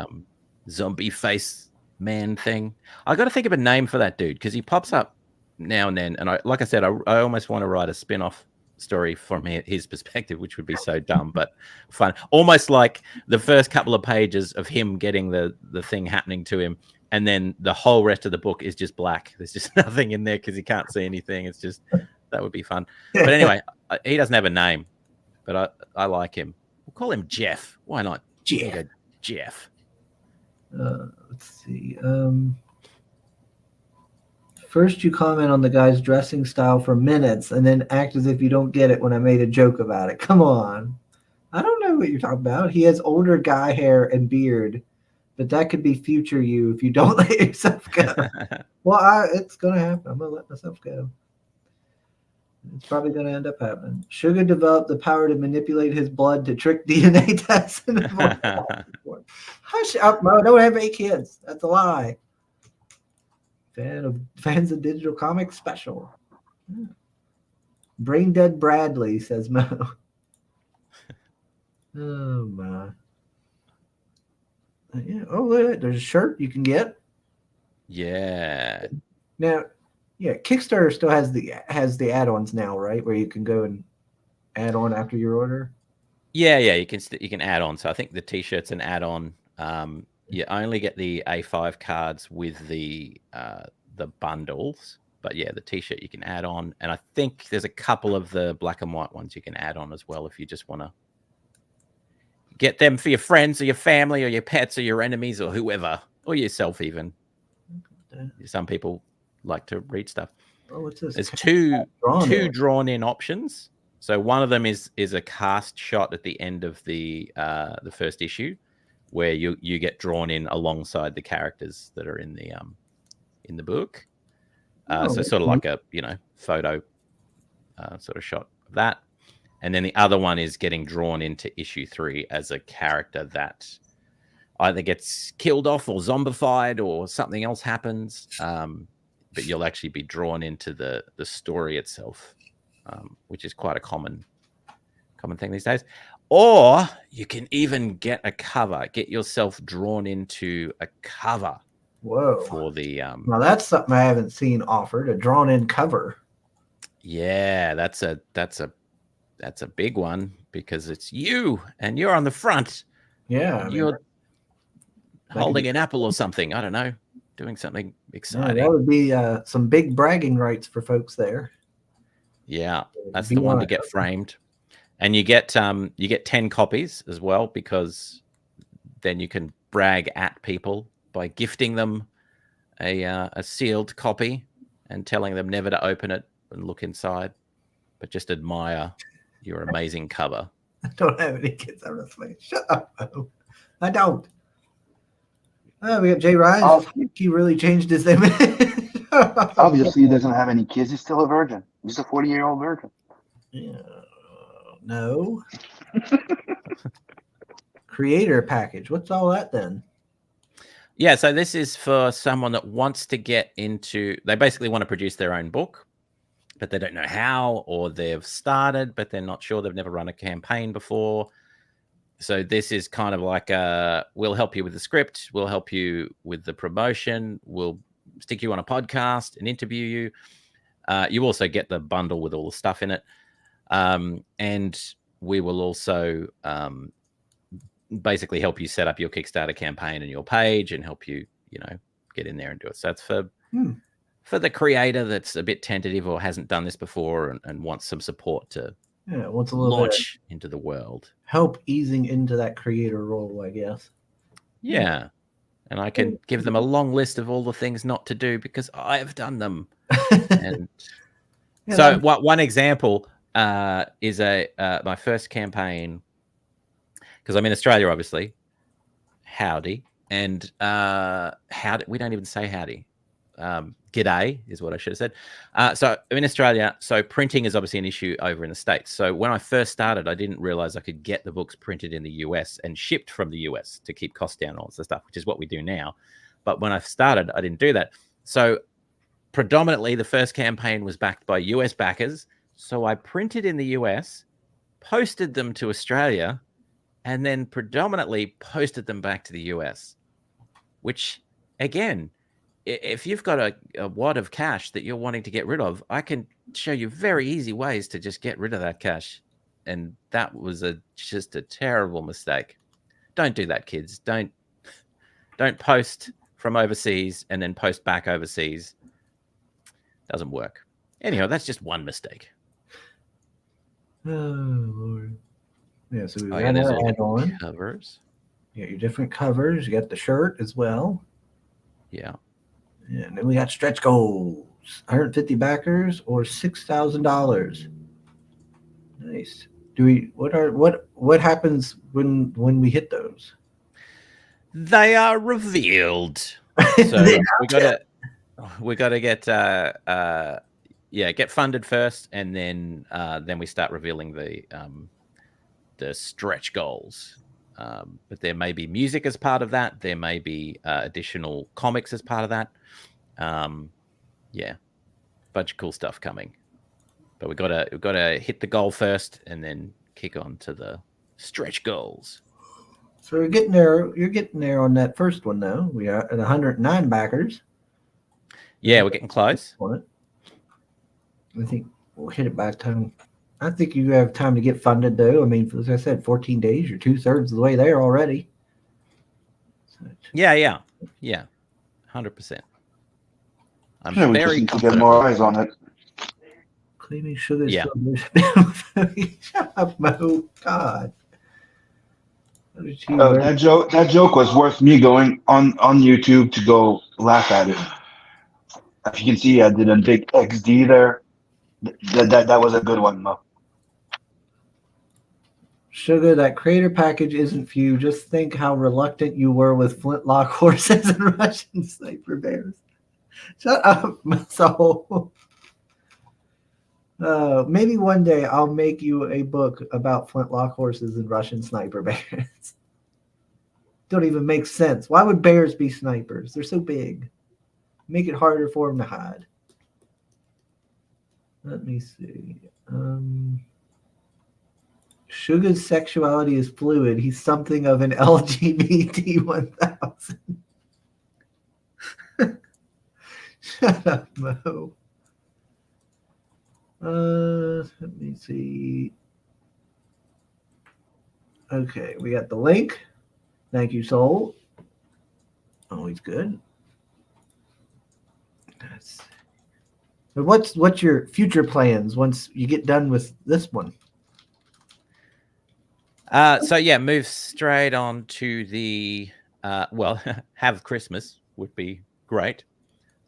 zombie face man thing. I got to think of a name for that dude because he pops up now and then, and like I said, I almost want to write a spin-off story from his perspective, which would be so dumb but fun. Almost like the first couple of pages of him getting the thing happening to him, and then the whole rest of the book is just black. There's just nothing in there because he can't see anything. It's just, that would be fun. But anyway, he doesn't have a name, but I like him. We'll call him Jeff. Why not? Jeff. Jeff. Let's see. First, you comment on the guy's dressing style for minutes, and then act as if you don't get it when I made a joke about it. Come on. I don't know what you're talking about. He has older guy hair and beard, but that could be future you if you don't let yourself go. Well, it's going to happen. I'm going to let myself go. It's probably going to end up happening. Sugar developed the power to manipulate his blood to trick DNA tests. Hush up, Mo. Don't have 8 kids. That's a lie. Fans of digital comics special. Brain dead Bradley, says Mo. Oh my. Yeah. Oh, look, there's a shirt you can get. Yeah. Now, yeah, Kickstarter still has the add-ons now, right? Where you can go and add on after your order. Yeah. You can add on. So I think the T-shirt's an add-on. You only get the A5 cards with the bundles, but yeah, the T-shirt you can add on, and I think there's a couple of the black and white ones you can add on as well if you just want to get them for your friends or your family or your pets or your enemies or whoever, or yourself even. Some people like to read stuff. Oh, what's this? There's two drawn-in options. So one of them is a cast shot at the end of the first issue, where you get drawn in alongside the characters that are in the book. So sort of like a photo sort of shot of that. And then the other one is getting drawn into issue 3 as a character that either gets killed off or zombified or something else happens. But you'll actually be drawn into the story itself, which is quite a common thing these days. Or you can even get a cover, get yourself drawn into a cover. Whoa. For the now that's something I haven't seen offered, a drawn-in cover. Yeah, that's a big one because it's you and you're on the front. Yeah, you're holding an apple or something. I don't know, doing something exciting. Yeah, that would be some big bragging rights for folks there. Yeah, that's the one to get framed, and you get 10 copies as well, because then you can brag at people by gifting them a sealed copy and telling them never to open it and look inside, but just admire your amazing cover. I don't have any kids. I'm just like, shut up. I don't. Oh, we got Jay Ryan. He really changed his image. Obviously, he doesn't have any kids. He's still a virgin. He's a 40-year-old virgin. Yeah. No. Creator package. What's all that then? Yeah, so this is for someone that wants to get into, they basically want to produce their own book, but they don't know how, or they've started, but they're not sure. They've never run a campaign before. So this is kind of like we'll help you with the script. We'll help you with the promotion. We'll stick you on a podcast and interview you. You also get the bundle with all the stuff in it. And we will also basically help you set up your Kickstarter campaign and your page and help you, get in there and do it. So that's for the creator that's a bit tentative or hasn't done this before and wants some support to wants a little launch into the world. Help easing into that creator role, I guess. Yeah. And I can give them a long list of all the things not to do because I have done them. And so one example is my first campaign, because I'm in Australia, obviously. Howdy. And howdy, we don't even say howdy. g'day is what I should have said. So in Australia, so printing is obviously an issue over in the States. So when I first started, I didn't realize I could get the books printed in the US and shipped from the US to keep costs down and all this stuff, which is what we do now. But when I started, I didn't do that. So predominantly the first campaign was backed by US backers. So I printed in the US, posted them to Australia, and then predominantly posted them back to the US, which again, if you've got a wad of cash that you're wanting to get rid of, I can show you very easy ways to just get rid of that cash. And that was just a terrible mistake. Don't do that, kids. Don't post from overseas and then post back overseas. Doesn't work. Anyhow, that's just one mistake. Oh Lord. Yeah, so we got there's our all the add-on. covers. You got your different covers. You got the shirt as well. Yeah. And then we got stretch goals. 150 backers or $6,000. Nice. What happens when we hit those? They are revealed. So we got to get get funded first, and then we start revealing the stretch goals. But there may be music as part of that. There may be additional comics as part of that. Bunch of cool stuff coming. But we've got to hit the goal first, and then kick on to the stretch goals. So we're getting there. You're getting there on that first one, though. We are at 109 backers. Yeah, we're getting close. I think we'll hit it by time. I think you have time to get funded, though. I mean, as I said, 14 days. You're 2/3 of the way there already. Yeah, 100%. I'm Yeah, we just very need to get confident. more eyes on it. Claiming sugar. Yeah. Shut up, Mo. God. That joke was worth me going on YouTube to go laugh at it. As you can see, I did a big XD there. That was a good one, Mo. Sugar, that creator package isn't for you. Just think how reluctant you were with flintlock horses and Russian sniper bears. Shut up, so maybe one day I'll make you a book about flintlock horses and Russian sniper bears. Don't even make sense. Why would bears be snipers? They're so big. Make it harder for them to hide. Let me see. Sugar's sexuality is fluid. He's something of an LGBT 1000. Shut up, Mo. Let me see. Okay, we got the link. Thank you, Soul. Always good. So what's your future plans once you get done with this one? Move straight on to the have Christmas would be great.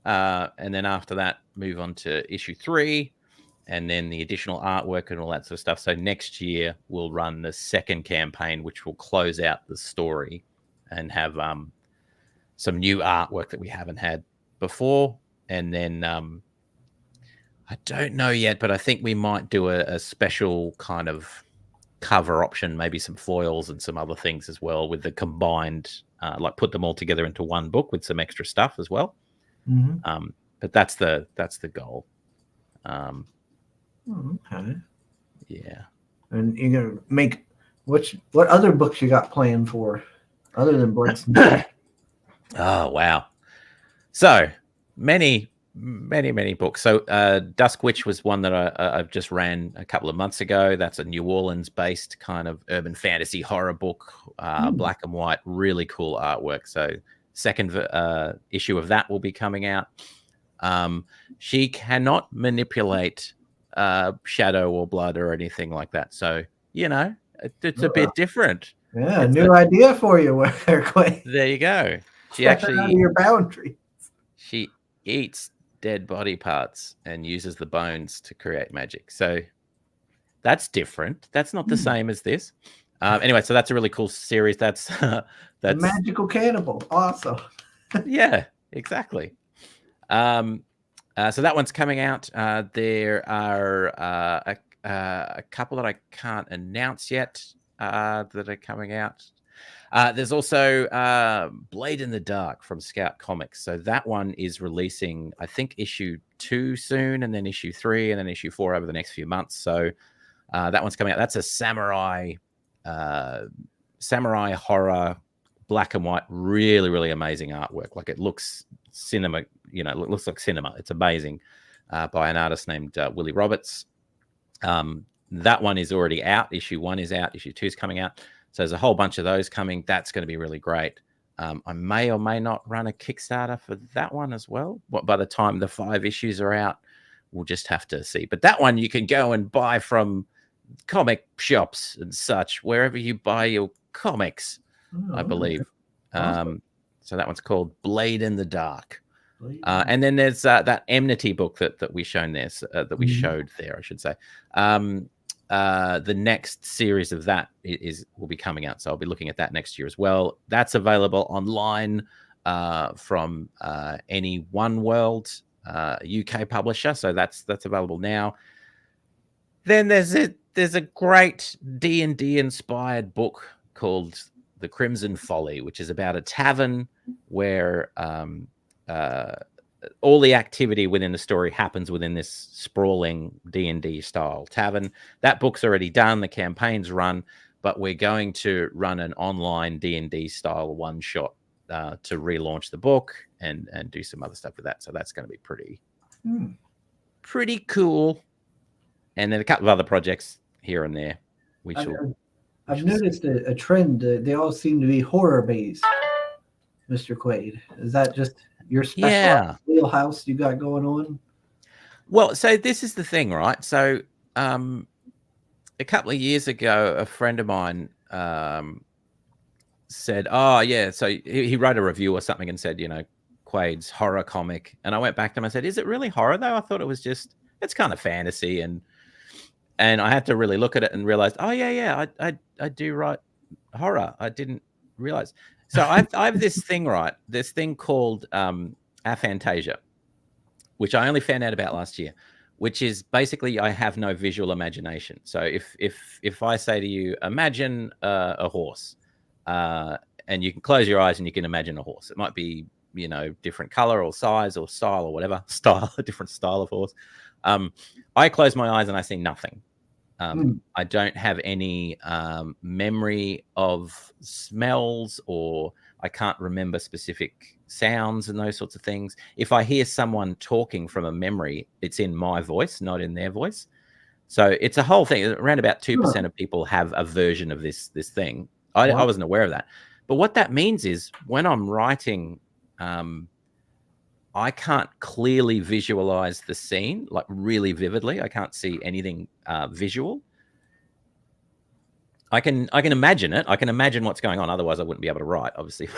And then after that, move on to issue 3, and then the additional artwork and all that sort of stuff. So next year we'll run the second campaign, which will close out the story and have some new artwork that we haven't had before. And then I don't know yet, but I think we might do a special kind of cover option, maybe some foils and some other things as well, with the combined, put them all together into one book with some extra stuff as well. Mm-hmm. But that's the goal. Okay. Yeah. And you're gonna make what other books you got planned for other than Blinks? Oh wow. So many books. So Dusk Witch was one that I've just ran a couple of months ago. That's a New Orleans based kind of urban fantasy horror book, black and white, really cool artwork. So second issue of that will be coming out. She cannot manipulate shadow or blood or anything like that. So, it's a bit different. Yeah, new idea for you, Quaid. There you go. She Step out of your boundary. She eats dead body parts and uses the bones to create magic. So that's different. That's not the same as this. Anyway, so that's a really cool series. That's The Magical Cannibal. Awesome. Yeah, exactly. So that one's coming out. There are a couple that I can't announce yet that are coming out. There's also Blade in the Dark from Scout Comics. So that one is releasing, I think, issue 2 soon, and then issue 3, and then issue 4 over the next few months. So that one's coming out. That's a samurai horror, black and white, really, really amazing artwork. Like, it looks cinema, you know, it looks like cinema. It's amazing, by an artist named Willie Roberts. That one is already out. Issue 1 is out. Issue 2 is coming out. So there's a whole bunch of those coming. That's going to be really great. I may or may not run a Kickstarter for that one as well. But by the time the 5 issues are out, we'll just have to see. But that one you can go and buy from comic shops and such, wherever you buy your comics, I believe. Awesome. So that one's called Blade in the Dark. And then there's that Enmity book that we shown there, that we showed there, I should say. The next series of that will be coming out, so I'll be looking at that next year as well. That's available online from Any One World, UK publisher, so that's available now. Then there's a great D&D inspired book called The Crimson Folly, which is about a tavern where all the activity within the story happens within this sprawling D&D style tavern. That book's already done. The campaign's run, but we're going to run an online D&D style one shot to relaunch the book and do some other stuff with that. So that's going to be pretty cool. And then a couple of other projects here and there. I've noticed a trend. They all seem to be horror based, Mr. Quaid. Is that just your special wheelhouse you got going on? Well, so this is the thing, right? So a couple of years ago, a friend of mine said, oh, yeah. So he wrote a review or something and said, you know, Quaid's horror comic. And I went back to him and said, is it really horror, though? I thought it was just, it's kind of fantasy. And I had to really look at it and realize, oh, yeah, I do write horror. I didn't realize. So I have this thing, right? This thing called aphantasia, which I only found out about last year, which is basically I have no visual imagination. So if I say to you, imagine a horse, and you can close your eyes and you can imagine a horse. It might be, you know, different color or size or style or whatever, a different style of horse. I close my eyes and I see nothing. I don't have any memory of smells, or I can't remember specific sounds and those sorts of things. If I hear someone talking from a memory, it's in my voice, not in their voice. So it's a whole thing. Around about 2% of people have a version of this thing. I wasn't aware of that. But what that means is when I'm writing, I can't clearly visualize the scene, like really vividly. I can't see anything visual. I can imagine it. I can imagine what's going on. Otherwise, I wouldn't be able to write, obviously.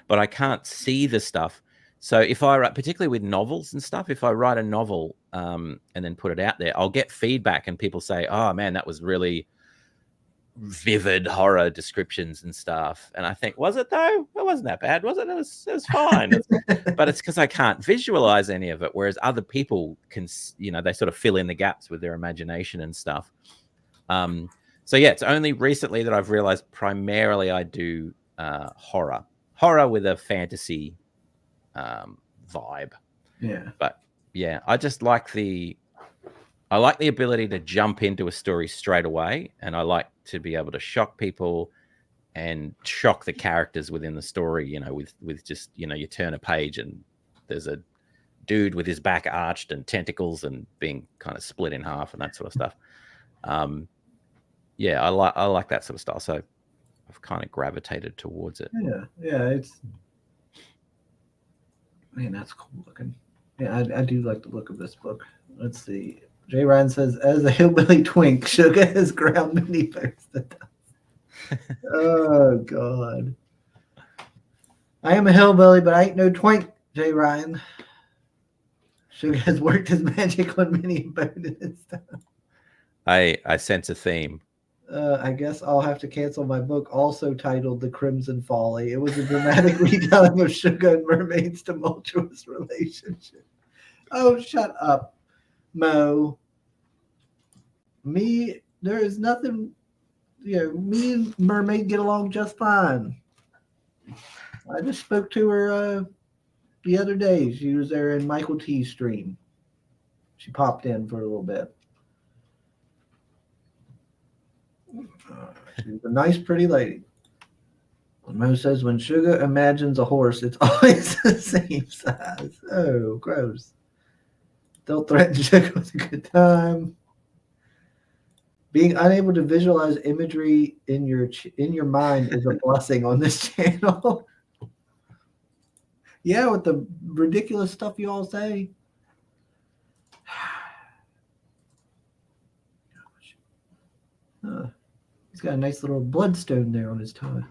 But I can't see the stuff. So if I write, particularly with novels and stuff, if I write a novel and then put it out there, I'll get feedback and people say, oh, man, that was really vivid horror descriptions and stuff. And I think, was it though? It wasn't that bad, was it? It was fine. But it's because I can't visualize any of it, whereas other people can, you know, they sort of fill in the gaps with their imagination and stuff. So yeah, it's only recently that I've realized primarily I do horror with a fantasy vibe. Yeah. But yeah, I just like the ability to jump into a story straight away, and I like to be able to shock people and shock the characters within the story, you know, with just, you know, you turn a page and there's a dude with his back arched and tentacles and being kind of split in half and that sort of stuff. Yeah, I like that sort of style. So I've kind of gravitated towards it. Yeah, it's, man, that's cool looking. Yeah, I do like the look of this book. Let's see. Jay Ryan says, as a hillbilly twink, Sugar has ground many bears to death. Oh, God. I am a hillbilly, but I ain't no twink, Jay Ryan. Sugar has worked his magic on many a boat in his time. I sense a theme. I guess I'll have to cancel my book, also titled The Crimson Folly. It was a dramatic retelling of Sugar and Mermaid's tumultuous relationship. Oh, shut up, Mo. There is nothing. Me and Mermaid get along just fine. I just spoke to her the other day. She was there in Michael T's stream. She popped in for a little bit. She was a nice, pretty lady. Mo says when Sugar imagines a horse, it's always the same size. Oh, gross. Don't threaten Sugar with a good time. Being unable to visualize imagery in your mind is a blessing on this channel. Yeah, with the ridiculous stuff you all say. He's got a nice little bloodstone there on his tie.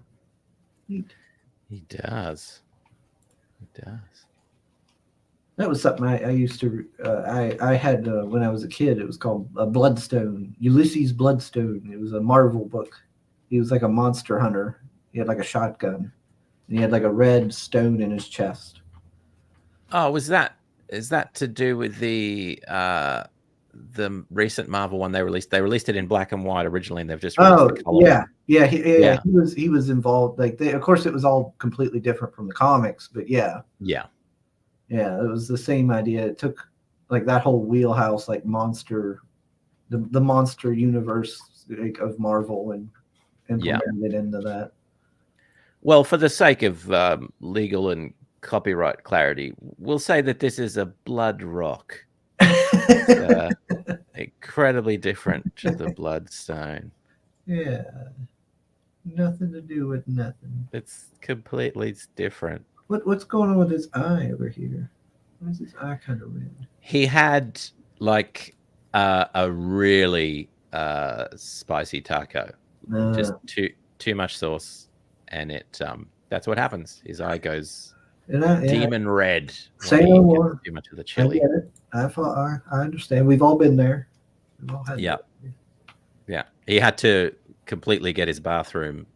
Neat. He does. He does. That was something I used to. I had when I was a kid. It was called a Bloodstone. Ulysses Bloodstone. It was a Marvel book. He was like a monster hunter. He had like a shotgun, and he had like a red stone in his chest. Oh, is that to do with the recent Marvel one they released? They released it in black and white originally, and they've just released the color. Yeah. He was involved. Like of course, it was all completely different from the comics, but yeah. Yeah, it was the same idea. It took like that whole wheelhouse, like monster, the monster universe of Marvel, and implemented it into that. Well, for the sake of legal and copyright clarity, we'll say that this is a blood rock. Incredibly different to the bloodstone. Yeah, nothing to do with nothing. It's completely different. What's going on with his eye over here? Why is his eye kind of red? He had like a really spicy taco, just too much sauce, and it that's what happens. His eye goes demon red. Say no more. Too much of the chili. I get it. I understand. We've all been there. We've all had yeah. He had to completely get his bathroom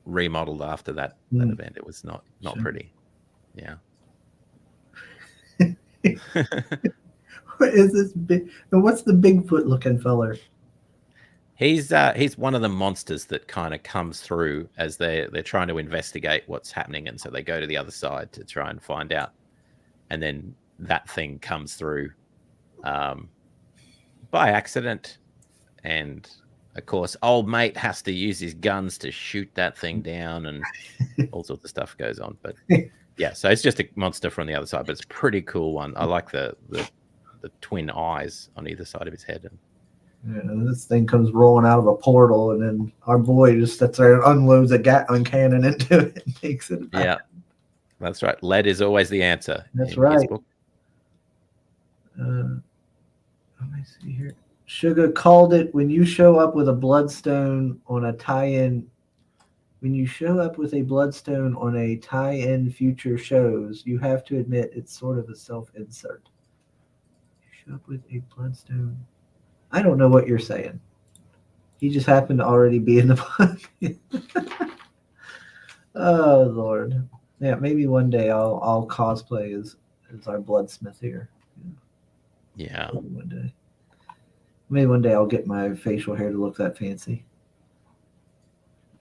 remodeled after that event. It was not pretty. Yeah. What is this big? What's the Bigfoot looking feller? He's one of the monsters that kind of comes through as they're trying to investigate what's happening, and so they go to the other side to try and find out, and then that thing comes through by accident, and of course old mate has to use his guns to shoot that thing down, and all sorts of stuff goes on. But yeah, so it's just a monster from the other side, but it's a pretty cool one. I like the twin eyes on either side of his head. And this thing comes rolling out of a portal, and then our boy just sits there and unloads a Gatling cannon into it and takes it back. Yeah, that's right. Lead is always the answer. That's right. Let me see here. Sugar called it when you show up with a bloodstone on a tie-in. When you show up with a bloodstone on a tie-in future shows, you have to admit it's sort of a self-insert. You show up with a bloodstone. I don't know what you're saying. He just happened to already be in the book. Oh Lord. Yeah, maybe one day I'll cosplay as our bloodsmith here. Yeah. One day. Maybe one day I'll get my facial hair to look that fancy.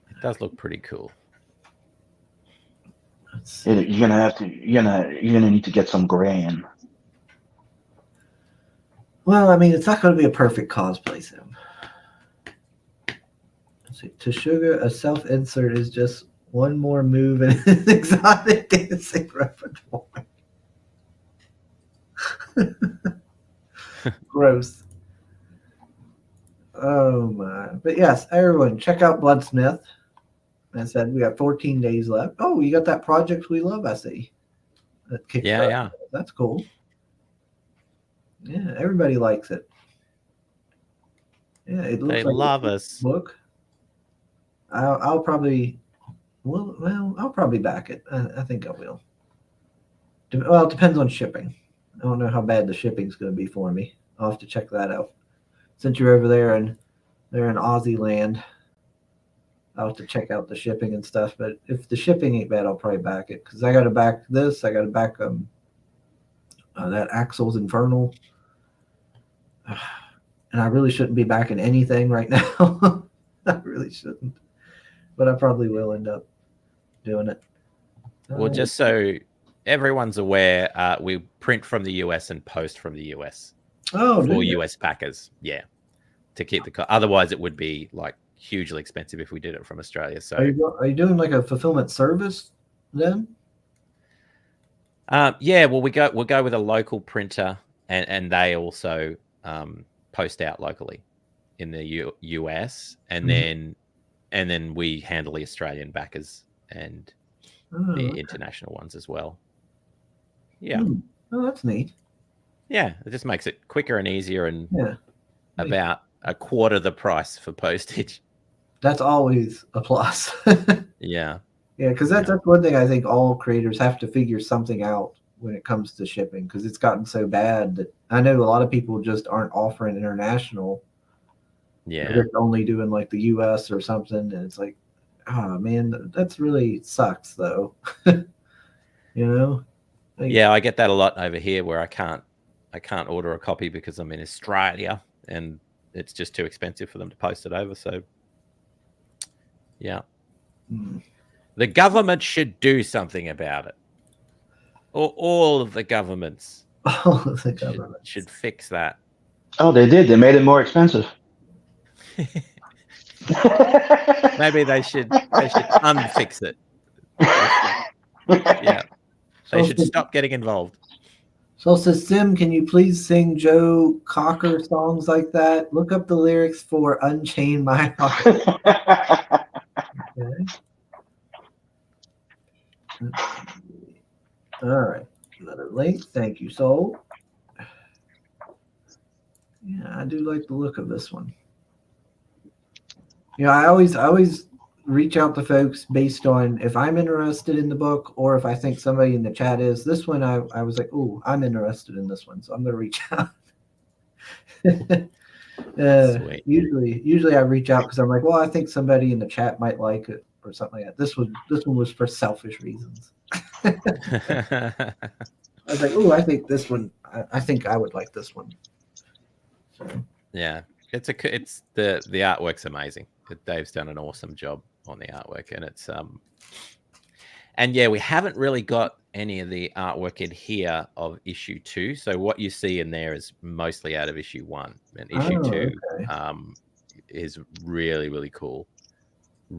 It does look pretty cool. You're gonna need to get some grain. Well, I mean, it's not going to be a perfect cosplay sim. Let's see. To Sugar, a self-insert is just one more move in his exotic dancing repertoire. Gross. Oh my! But yes, everyone, check out Bloodsmith. I said we got 14 days left. Oh, you got that project we love. I see. That Kickstarter. Yeah. That's cool. Yeah, everybody likes it. Yeah, it looks they like love us. Book. I'll probably, I'll probably back it. I think I will. Well, it depends on shipping. I don't know how bad the shipping's going to be for me. I'll have to check that out. Since you're over there and they're in Aussie land, I'll have to check out the shipping and stuff. But if the shipping ain't bad, I'll probably back it because I got to back this. I got to back That Axel's Infernal. And I really shouldn't be backing anything right now. I really shouldn't. But I probably will end up doing it. Well, just so everyone's aware, we print from the US and post from the US for US backers. Yeah, to keep the otherwise it would be like hugely expensive if we did it from Australia. So are you doing like a fulfillment service then? Yeah, well, we'll go with a local printer, and they also post out locally in the US, and then we handle the Australian backers and the international ones as well. Yeah. Oh, that's neat. Yeah, it just makes it quicker and easier, and about a quarter the price for postage. That's always a plus. Yeah. Yeah, because that's one thing I think all creators have to figure something out when it comes to shipping, because it's gotten so bad that I know a lot of people just aren't offering international. Yeah. They're just only doing like the US or something, and it's like, oh man, that's really sucks though. You know? Like, yeah, I get that a lot over here where I can't order a copy because I'm in Australia and it's just too expensive for them to post it over. So yeah. The government should do something about it. Or all of the governments. Should fix that. Oh, they did. They made it more expensive. Maybe they should unfix it. Yeah. They should stop getting involved. So says Sim, can you please sing Joe Cocker songs like that? Look up the lyrics for Unchain My Heart. Okay. All right. Another link. Thank you, Soul. Yeah, I do like the look of this one. You know, I always reach out to folks based on if I'm interested in the book or if I think somebody in the chat is. This one, I was like, oh, I'm interested in this one, so I'm going to reach out. Usually I reach out because I'm like, well, I think somebody in the chat might like it or something like that. This one was for selfish reasons. I was like, oh, I think this one. I think I would like this one. So. Yeah, it's the artwork's amazing. Dave's done an awesome job on the artwork, and it's and yeah, we haven't really got any of the artwork in here of issue 2. So what you see in there is mostly out of issue 1, and issue 2 is really, really cool.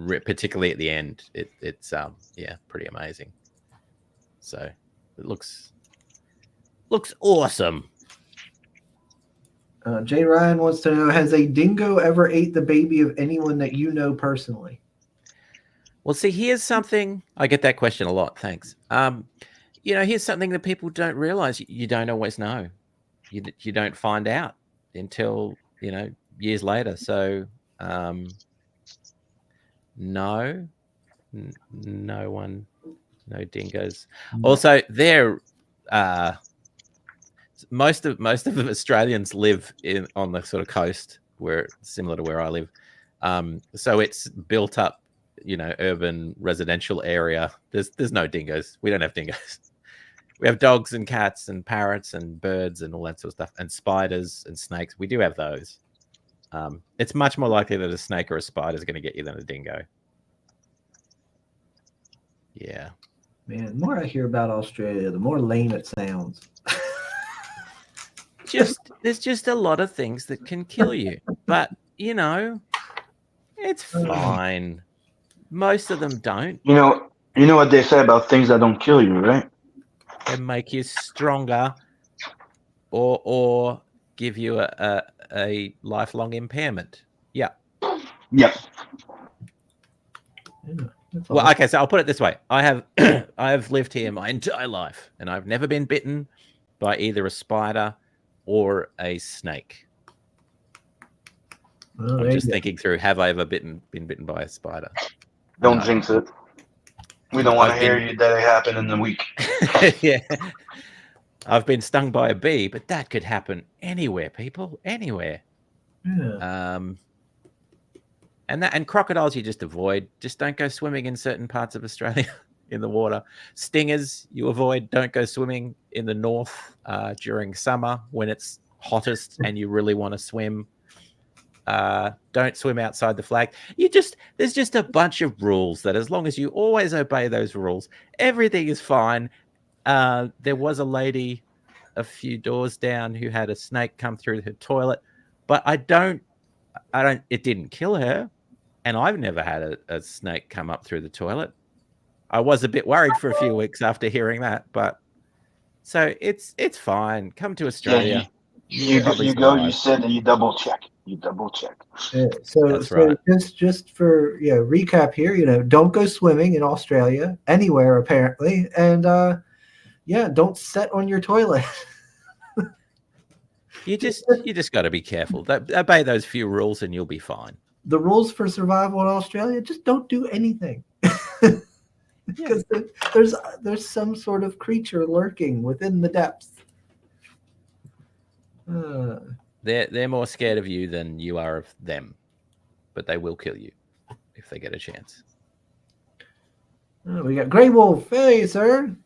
Particularly at the end, it's pretty amazing. So it looks awesome. Jay Ryan wants to know, has a dingo ever ate the baby of anyone that you know personally? Well, see, here's something. I get that question a lot. Thanks. Here's something that people don't realize. You don't always know. You don't find out until, years later. So, no one, no dingoes. Also, they're most of the Australians live on the sort of coast, where similar to where I live. So it's built up, urban residential area. There's no dingoes. We don't have dingoes. We have dogs and cats and parrots and birds and all that sort of stuff, and spiders and snakes. We do have those. It's much more likely that a snake or a spider is going to get you than a dingo. Yeah. Man, the more I hear about Australia, the more lame it sounds. There's just a lot of things that can kill you, but it's fine. Most of them don't. You know what they say about things that don't kill you, right? They make you stronger, or give you a lifelong impairment. Yeah. Yep. Well, okay, so I'll put it this way: I have lived here my entire life, and I've never been bitten by either a spider or a snake. Well, I'm just thinking through: have I ever been bitten by a spider? Don't jinx it. We don't want to hear you that it happened in a week. Yeah. I've been stung by a bee, but that could happen anywhere, people. Anywhere. Yeah. And crocodiles you just avoid. Just don't go swimming in certain parts of Australia. in the water. Stingers, you avoid. Don't go swimming in the north during summer when it's hottest and you really want to swim. Don't swim outside the flag. There's just a bunch of rules that as long as you always obey those rules, everything is fine. There was a lady a few doors down who had a snake come through her toilet, but it didn't kill her. And I've never had a snake come up through the toilet. I was a bit worried for a few weeks after hearing that, but so it's fine. Come to Australia. You go, you sit, and you double check. Yeah, so right. just for recap here, don't go swimming in Australia anywhere apparently, and don't sit on your toilet. You just got to be careful. Obey those few rules, and you'll be fine. The rules for survival in Australia: just don't do anything, because there's some sort of creature lurking within the depths. They're more scared of you than you are of them, but they will kill you if they get a chance. We got Grey Wolf. Hey, sir.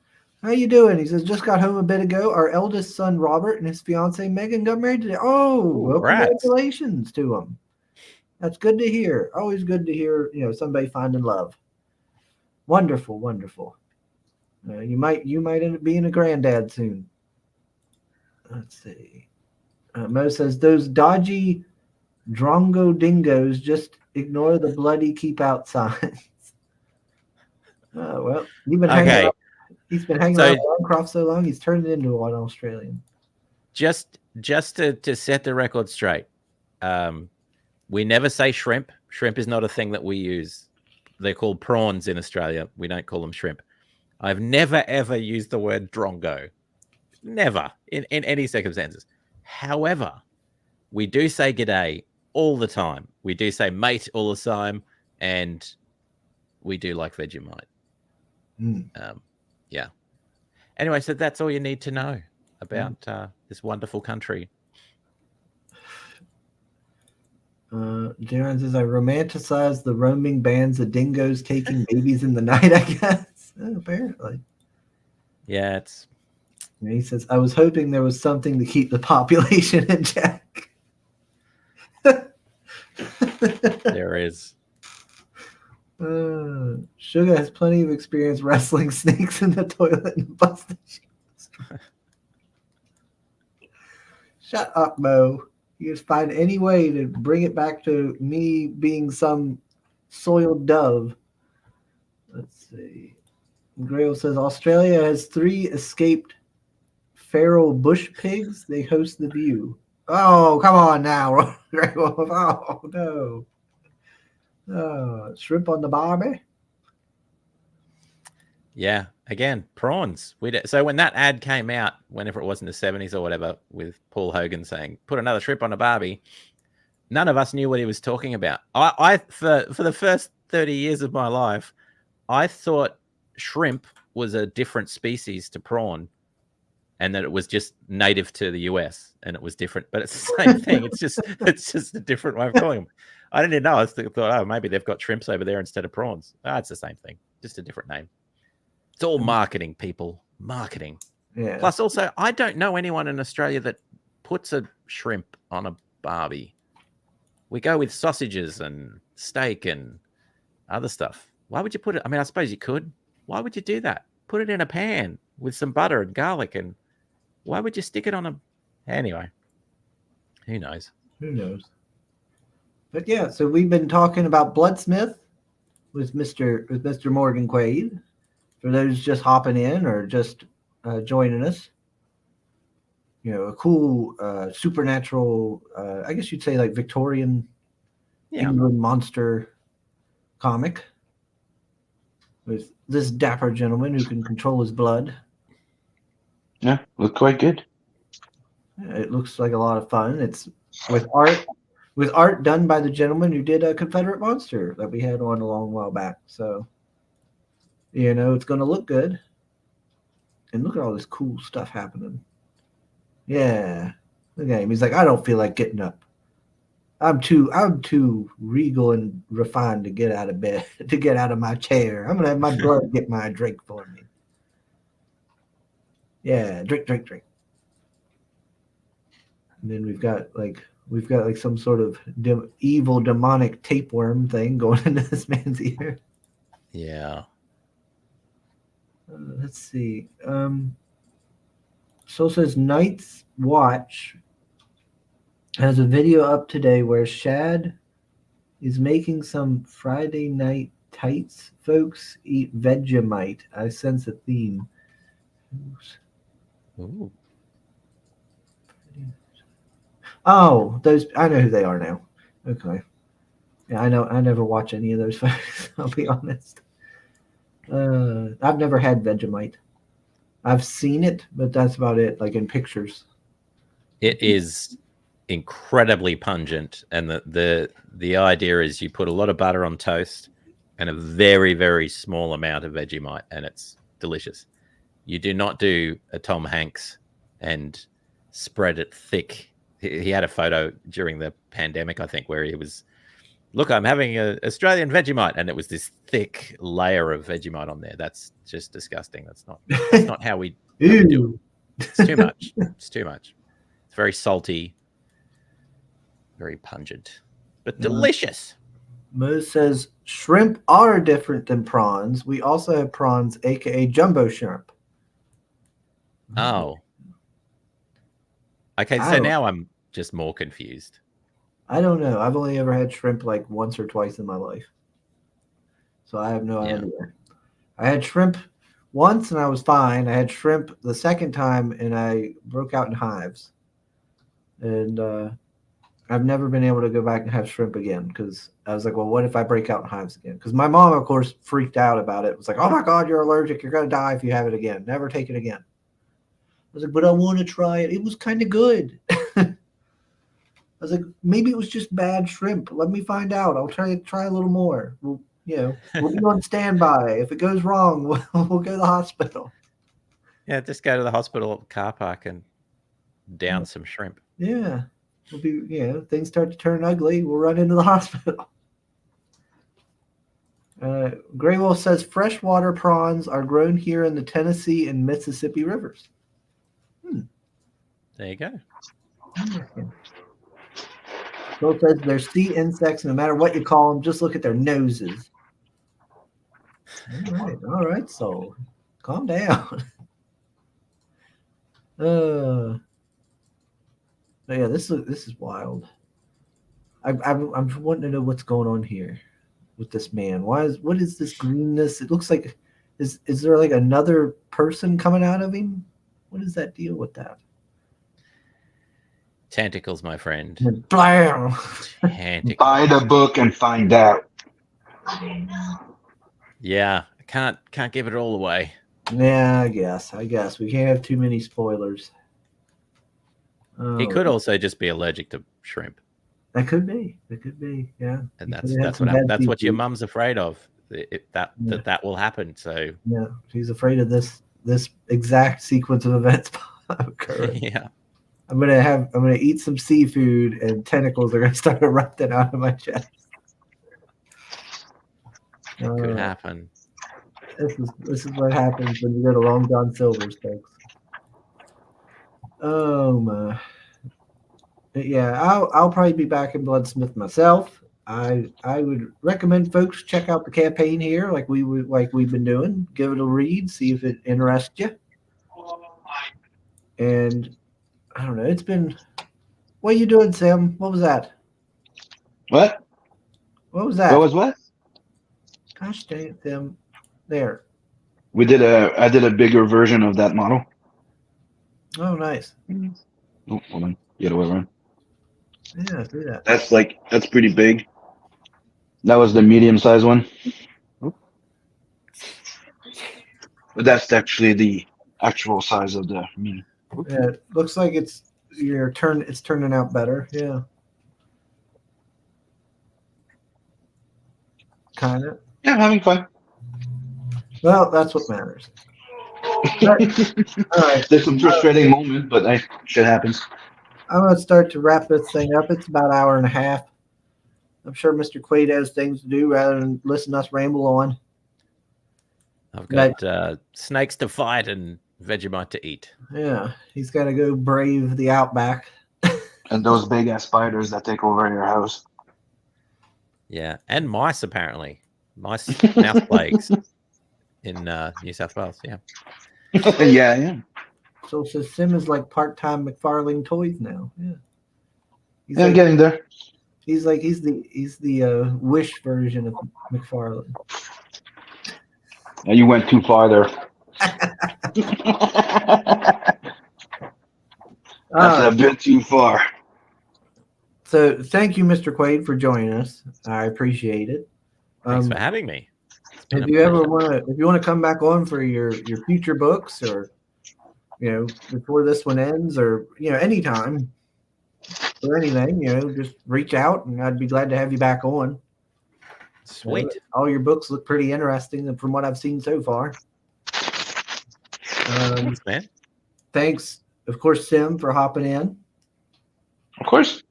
How you doing? He says, just got home a bit ago. Our eldest son, Robert, and his fiancee, Megan, got married today. Oh, well, congratulations to them. That's good to hear. Always good to hear, somebody finding love. Wonderful, wonderful. You might end up being a granddad soon. Let's see. Mo says, those dodgy drongo dingoes, just ignore the bloody keep out signs. Oh, well, you've been hanging out. He's been hanging around Bancroft so long, he's turned into an Australian. Just to set the record straight, we never say shrimp. Shrimp is not a thing that we use. They're called prawns in Australia. We don't call them shrimp. I've never, ever used the word drongo. Never, in any circumstances. However, we do say g'day all the time. We do say mate all the time, and we do like Vegemite. Yeah. Anyway, so that's all you need to know about this wonderful country. Jaron says, I romanticize the roaming bands of dingoes taking babies in the night, I guess. Apparently. Yeah, he says, I was hoping there was something to keep the population in check. There is. Sugar has plenty of experience wrestling snakes in the toilet and busting. Shut up, Mo. You just find any way to bring it back to me being some soiled dove. Let's see. Grail says Australia has 3 escaped feral bush pigs. They host the view. Oh, come on now, Grail. Oh no. Shrimp on the barbie. Yeah, again, prawns. So when that ad came out, whenever it was in the 70s or whatever, with Paul Hogan saying, put another shrimp on a barbie, none of us knew what he was talking about. I for the first 30 years of my life, I thought shrimp was a different species to prawn, and that it was just native to the US and it was different, but it's the same thing. It's just a different way of calling them. I didn't know. I thought, oh, maybe they've got shrimps over there instead of prawns. It's the same thing, just a different name. It's all marketing, people. Marketing. Yeah. Plus, also, I don't know anyone in Australia that puts a shrimp on a barbie. We go with sausages and steak and other stuff. Why would you put it? I mean, I suppose you could. Why would you do that? Put it in a pan with some butter and garlic, and why would you stick it on a... Anyway, who knows? Who knows? But yeah, so we've been talking about Bloodsmith with Mr. Morgan Quaid. For those just hopping in or just joining us, a cool supernatural, I guess you'd say like Victorian England monster comic with this dapper gentleman who can control his blood. Yeah, look quite good. It looks like a lot of fun. It's with art done by the gentleman who did a Confederate Monster that we had on a long while back. So, it's going to look good. And look at all this cool stuff happening. Yeah. Look at him. He's like, I don't feel like getting up. I'm too regal and refined to get out of bed, to get out of my chair. I'm gonna have my brother get my drink for me. Yeah, drink. And then we've got like some sort of evil demonic tapeworm thing going into this man's ear. Yeah. Let's see. Soul says Night's Watch has a video up today where Shad is making some Friday night tights. Folks eat Vegemite. I sense a theme. Ooh. Oh, those, I know who they are now. Okay. Yeah, I know. I never watch any of those folks. I'll be honest. I've never had Vegemite. I've seen it, but that's about it. Like in pictures. It is incredibly pungent, and the idea is you put a lot of butter on toast and a very, very small amount of Vegemite, and it's delicious. You do not do a Tom Hanks and spread it thick. He had a photo during the pandemic, I think, where he was, look, I'm having an Australian Vegemite, and it was this thick layer of Vegemite on there. That's just disgusting. That's not how we do it. It's too much. It's too much. It's very salty, very pungent, but delicious. Mo says shrimp are different than prawns. We also have prawns, aka jumbo shrimp. Oh. Okay, so now I'm just more confused. I don't know. I've only ever had shrimp like once or twice in my life. So I have no idea. I had shrimp once and I was fine. I had shrimp the second time and I broke out in hives. And I've never been able to go back and have shrimp again because I was like, well, what if I break out in hives again? Because my mom, of course, freaked out about it. It was like, oh my God, you're allergic. You're going to die if you have it again. Never take it again. I was like, but I want to try it. It was kind of good. I was like, maybe it was just bad shrimp. Let me find out. I'll try a little more. We'll be on standby. If it goes wrong, we'll go to the hospital. Yeah, just go to the hospital car park and down some shrimp. Yeah. We'll be, things start to turn ugly. We'll run into the hospital. Gray Wolf says freshwater prawns are grown here in the Tennessee and Mississippi rivers. There you go. Bill says they're sea insects. No matter what you call them, just look at their noses. All right, Soul. Calm down. But yeah, this is wild. I'm wanting to know what's going on here with this man. What is this greenness? It looks like is there like another person coming out of him? What is that deal with that? Tentacles, my friend. Blam! Tentacles. Buy the book and find out. Yeah, I can't give it all away. Yeah, I guess we can't have too many spoilers. He could also just be allergic to shrimp. That could be. Yeah. And that's what your mum's afraid of. That will happen. So yeah, she's afraid of this exact sequence of events occurring. Yeah. I'm gonna eat some seafood and tentacles are gonna start erupting out of my chest. It could happen. This is what happens when you go to Long John Silver's, folks. Oh my. Yeah, I'll probably be back in Bloodsmith myself. I would recommend folks check out the campaign here, like we've been doing. Give it a read, see if it interests you. And I don't know. It's been. What are you doing, Sam? What was that? What? What was that? What was what? Gosh dang it, Sam. There. I did a bigger version of that model. Oh, nice. Oh, hold on. The other way around. Yeah, do that. That's pretty big. That was the medium size one. But that's actually the actual size of the mini. Yeah, it looks like it's turning out better. Yeah. Kind of. Yeah, I'm having fun. Well, that's what matters. All right. There's some frustrating moments, but shit happens. I'm going to start to wrap this thing up. It's about an hour and a half. I'm sure Mr. Quaid has things to do rather than listen to us ramble on. I've got snakes to fight and Vegemite to eat. Yeah, he's got to go brave the outback. And those big ass spiders that take over your house. Yeah, and mice apparently. Mice mouth plagues in New South Wales. Yeah. Yeah. So Sim is like part-time McFarlane Toys now. Yeah, he's Yeah, I'm like, getting there. he's the Wish version of McFarlane. Yeah, you went too far there. That's a bit too far. So thank you, Mr. Quaid, for joining us. I appreciate it. Thanks for having me. If you want to come back on for your future books, or before this one ends, or anytime or anything, just reach out and I'd be glad to have you back on. Sweet. All your books look pretty interesting from what I've seen so far. Thanks, man. Thanks, of course, Sim, for hopping in. Of course.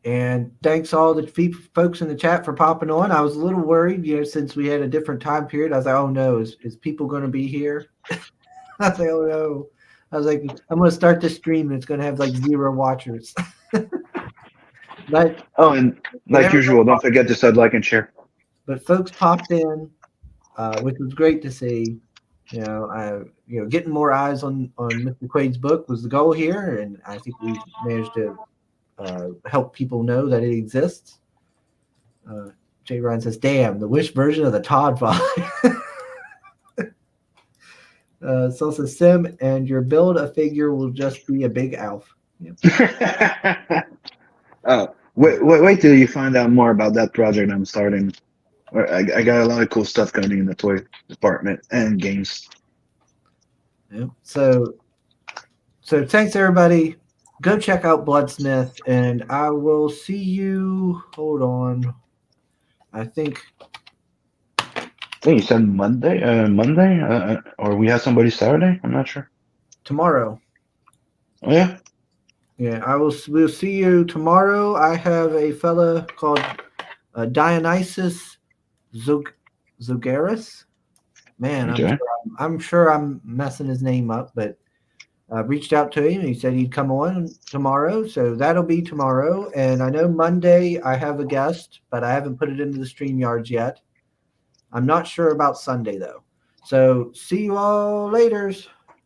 And thanks all the folks in the chat for popping on. I was a little worried, since we had a different time period. I was like, oh no, is people going to be here? I was like, oh no. I was like, I'm going to start this stream and it's going to have like 0 watchers. But and like usual, don't forget to sub, like, and share. But folks popped in, which was great to see. Getting more eyes on Mr. Quaid's book was the goal here, and I think we managed to help people know that it exists. Jay Ryan says, "Damn, the Wish version of the Todd Father." So says Sim, and your build a figure will just be a big Alf. Yep. Oh, wait till you find out more about that project I'm starting. I got a lot of cool stuff coming in the toy department and games. Yep. So thanks everybody. Go check out Bloodsmith, and I will see you. Hold on. I think you said Monday, or we have somebody Saturday. I'm not sure. Tomorrow. Oh yeah. Yeah, we'll see you tomorrow. I have a fella called Dionysus Zogaris. Man, Okay. I'm sure I'm messing his name up, but I reached out to him. He said he'd come on tomorrow, so that'll be tomorrow. And I know Monday I have a guest, but I haven't put it into the StreamYards yet. I'm not sure about Sunday though. So see you all later.